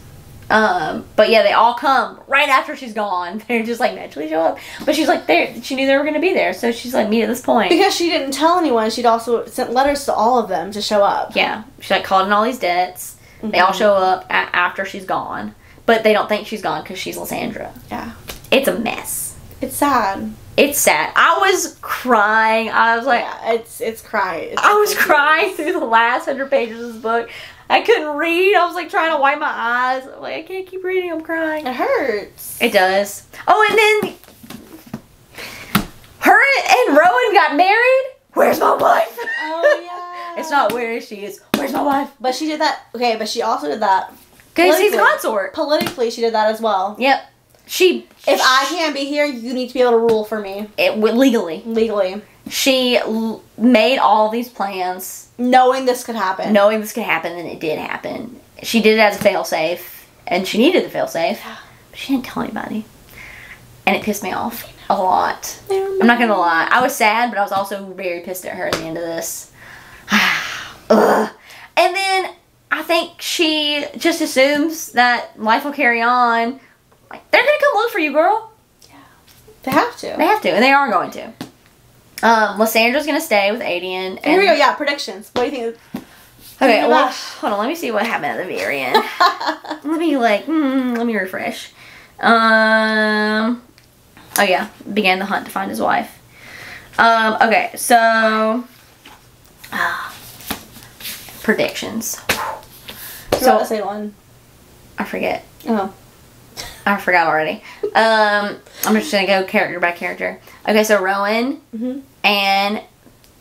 But yeah, they all come right after she's gone. They're just like naturally show up. But she's like, she knew they were going to be there. So she's like, meet at this point. Because she didn't tell anyone. She'd also sent letters to all of them to show up. Yeah. She like called in all these debts. They all show up after she's gone. But they don't think she's gone because she's Lysandra. Yeah. It's a mess. It's sad. It's sad. I was crying. I was like... Yeah, it's crying. I was crying through the last 100 pages of this book. I couldn't read. I was like trying to wipe my eyes. I'm like, I can't keep reading. I'm crying. It hurts. It does. Oh, and then her and Rowan got married. Where's my wife? Oh, yeah. It's not where is she. It's where's my wife? But she did that. Okay, but she also did that. Because he's a consort. Politically, she did that as well. Yep. If I can't be here, you need to be able to rule for me. Legally. Legally. She made all these plans. Knowing this could happen. Knowing this could happen, and it did happen. She did it as a failsafe, and she needed the failsafe. But she didn't tell anybody. And it pissed me off a lot. I'm not going to lie. I was sad, but I was also very pissed at her at the end of this. Ugh. And then I think she just assumes that life will carry on. Like, they're going to come look for you, girl. Yeah. They have to. They have to, and they are going to. Lysandra's going to stay with Adian. Here we go. Yeah, predictions. What do you think? Okay, well, hold on. Let me see what happened at the very end. let me refresh. Oh yeah, began the hunt to find his wife. Okay, so predictions. So say one. I forget. Oh. I forgot already. I'm just gonna go character by character. Okay, so Rowan and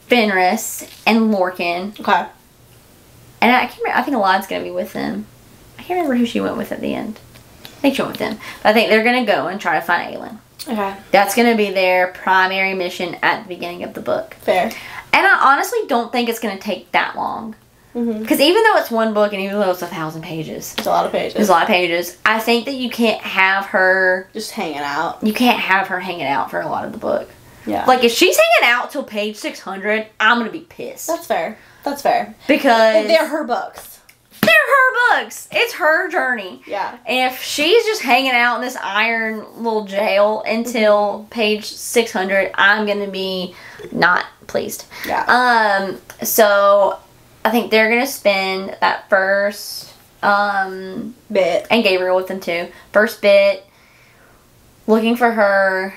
Fenris and Lorcan. Okay. And I can't remember, I think Alad's gonna be with them. I can't remember who she went with at the end. I think she went with them. But I think they're gonna go and try to find Aelin. Okay. That's gonna be their primary mission at the beginning of the book. Fair. And I honestly don't think it's gonna take that long. Because even though it's one book and even though it's 1,000 pages. It's a lot of pages. There's a lot of pages. I think that you can't have her... just hanging out. You can't have her hanging out for a lot of the book. Yeah. Like, if she's hanging out till page 600, I'm going to be pissed. That's fair. That's fair. Because... they're her books. They're her books. It's her journey. Yeah. And if she's just hanging out in this iron little jail until page 600, I'm going to be not pleased. Yeah. So... I think they're going to spend that first bit. And Gabriel with them too. First bit looking for her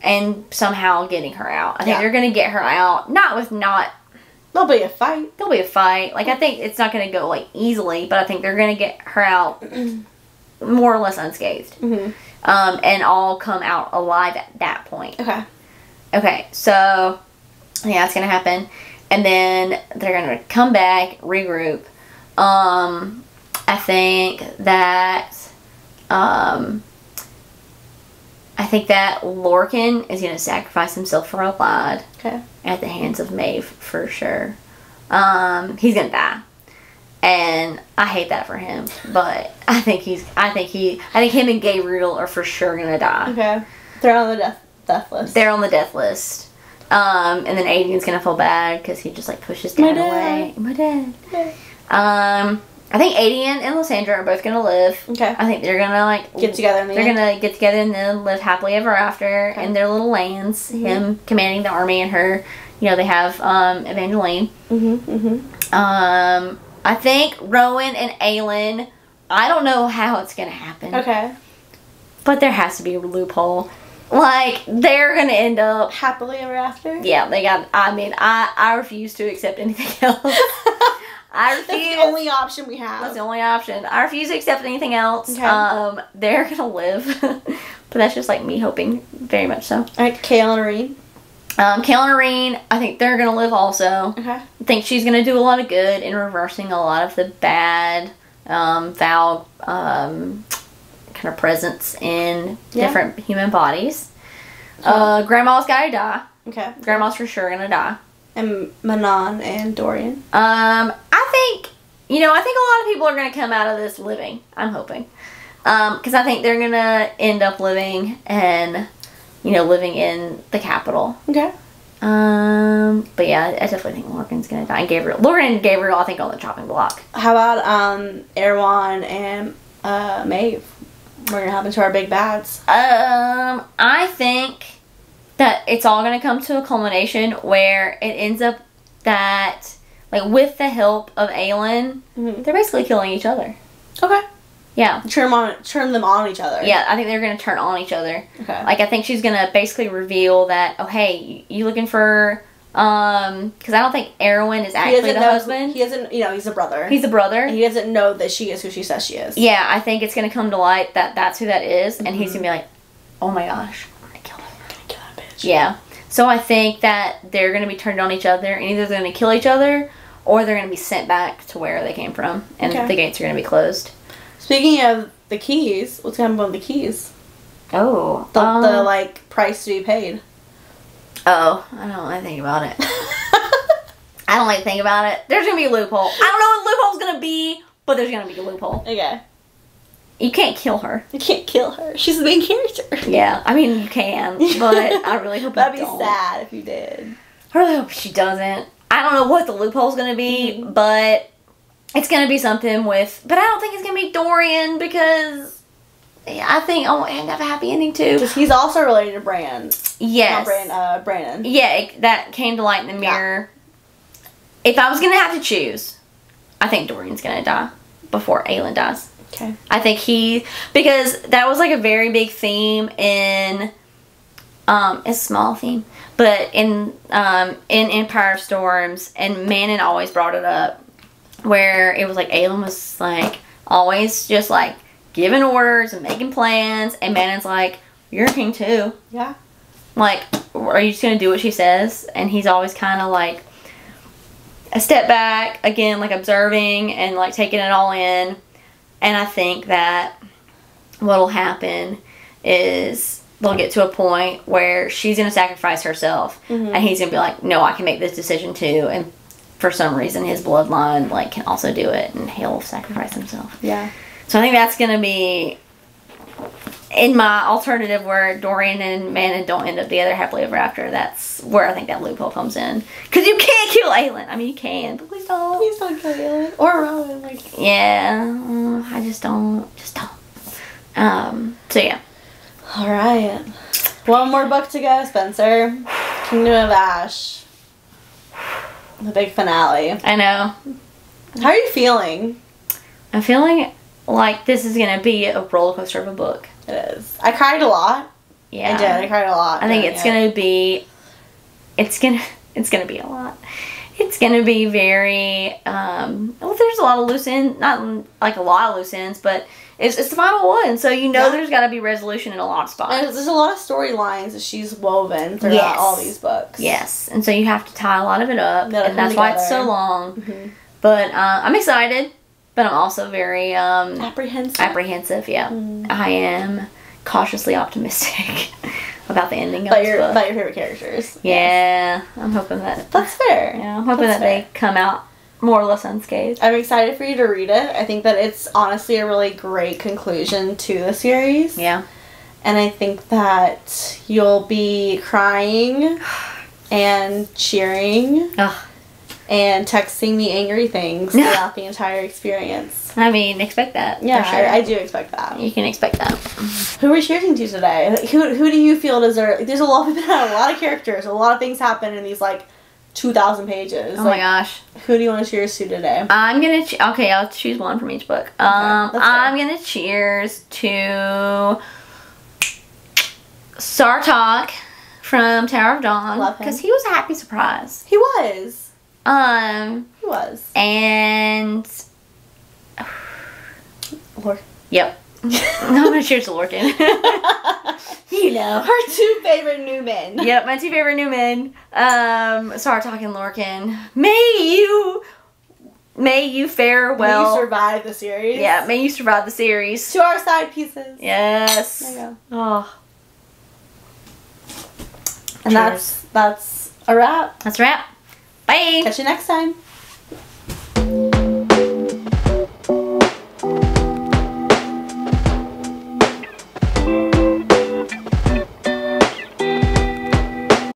and somehow getting her out. I think they're going to get her out. There'll be a fight. There'll be a fight. Like, I think it's not going to go, like, easily, but I think they're going to get her out more or less unscathed. And all come out alive at that point. Okay. Okay, so, yeah, it's going to happen. And then they're going to come back, regroup. I think that Lorcan is going to sacrifice himself for Alad. Okay. At the hands of Maeve, for sure. He's going to die. And I hate that for him, but I think him and Gabriel are for sure going to die. Okay. They're on the death list. They're on the death list. And then Aiden's gonna feel bad because he just like pushes Dad away. My dad. I think Aiden and Lysandra are both gonna live. Okay. I think they're gonna like get together. They're gonna get together and then live happily ever after in their little lands. Him commanding the army and her, they have Evangeline. I think Rowan and Aelin. I don't know how it's gonna happen. Okay. But there has to be a loophole. Like, they're going to end up... happily ever after? Yeah, I refuse to accept anything else. I refuse. That's the only option we have. That's the only option. I refuse to accept anything else. Okay. They're gonna live. But that's just like me hoping very much so. Alright, Kale and Irene. Kale and Irene, I think they're gonna live also. Okay. I think she's gonna do a lot of good in reversing a lot of the bad foul kind of presence in different human bodies. Grandma's gotta die. Okay. Grandma's for sure gonna die. And Manon and Dorian. I think a lot of people are gonna come out of this living. I'm hoping. Because I think they're gonna end up living and living in the capital. Okay. But yeah, I definitely think Loren's gonna die. And Loren and Gabriel, I think, on the chopping block. How about Erwan and Maeve? We're gonna happen to our big bads. I think that it's all gonna come to a culmination where it ends up that, like, with the help of Aelin, they're basically killing each other. Okay. Yeah. Turn them on each other. Yeah, I think they're going to turn on each other. Okay. Like, I think she's going to basically reveal that, oh, hey, you looking for, because I don't think Erwin is actually the husband. He doesn't, he's a brother. He's a brother. And he doesn't know that she is who she says she is. Yeah, I think it's going to come to light that that's who that is, and he's going to be like, oh my gosh, I'm going to kill her. I'm going to kill that bitch. Yeah. So I think that they're going to be turned on each other, and either they're going to kill each other, or they're going to be sent back to where they came from, and the gates are going to be closed. Speaking of the keys, what's going to happen with the keys? Oh. The like, price to be paid. Oh, I don't like to think about it. I don't like to think about it. There's going to be a loophole. I don't know what the loophole's going to be, but there's going to be a loophole. Okay. You can't kill her. You can't kill her. She's the main character. Yeah, I mean, you can, but I really hope That'd you don't. be sad if you did. I really hope she doesn't. I don't know what the loophole's going to be, but it's going to be something with... But I don't think it's going to be Dorian, because I think I want him to have a happy ending, too. Because he's also related to Bran. Yes. Not Brandon. Yeah, that came to light in the mirror. Yeah. If I was going to have to choose, I think Dorian's going to die before Aelin dies. Okay. I think because that was like a very big theme in, it's a small theme, but in Empire of Storms, and Manon always brought it up, where it was like Aelin was like always just like giving orders and making plans, and Manon's like, you're a king too. Yeah. Like, are you just gonna do what she says? And he's always kind of like a step back, again, like observing and like taking it all in. And I think that what'll happen is they'll get to a point where she's going to sacrifice herself. And he's going to be like, no, I can make this decision too. And for some reason, his bloodline like can also do it. And he'll sacrifice himself. Yeah. So I think that's going to be in my alternative where Dorian and Manon don't end up together happily ever after. That's where I think that loophole comes in. Because you can't kill Aelin. I mean, you can, but please don't. Please don't kill Aelin. Or Rowan. Like. Yeah. I just don't. Just don't. So, yeah. Alright. One more book to go, Spencer. Kingdom of Ash. The big finale. I know. How are you feeling? I'm feeling like this is going to be a roller coaster of a book. It is. I cried a lot. Yeah. I did. I cried a lot. I think it's going to be... It's going to be a lot. It's going to be very... well, there's a lot of loose ends. Not like a lot of loose ends, but it's the final one. So you know there's got to be resolution in a lot of spots. And there's a lot of storylines that she's woven throughout all these books. Yes. And so you have to tie a lot of it up. And that's why it's so long. But I'm excited. But I'm also very... apprehensive. Apprehensive, yeah. I am cautiously optimistic about the ending of this book. About your favorite characters. Yeah. I'm hoping that... That's fair. Yeah, I'm hoping that they come out more or less unscathed. I'm excited for you to read it. I think that it's honestly a really great conclusion to the series. Yeah. And I think that you'll be crying and cheering. Ugh. And texting me angry things throughout the entire experience. I mean, expect that. Yeah, for sure. I do expect that. You can expect that. Who are we cheering to today? Like, who do you feel deserve... Like, there's a lot of characters. A lot of things happen in these, like, 2,000 pages. Oh my gosh. Who do you want to cheers to today? I'm going to... Okay, I'll choose one from each book. I'm going to cheers to Sartok from Tower of Dawn. Love him. Because he was a happy surprise. He was. He was. And yep. I'm gonna choose Lorcan. You know. Our 2 favorite new men. Yep, my 2 favorite new men. Start talking Lorcan. May you fare well. May you survive the series. Yeah, may you survive the series. To our side pieces. Yes. There you go. Oh. And that's a wrap. That's a wrap. Bye. Catch you next time.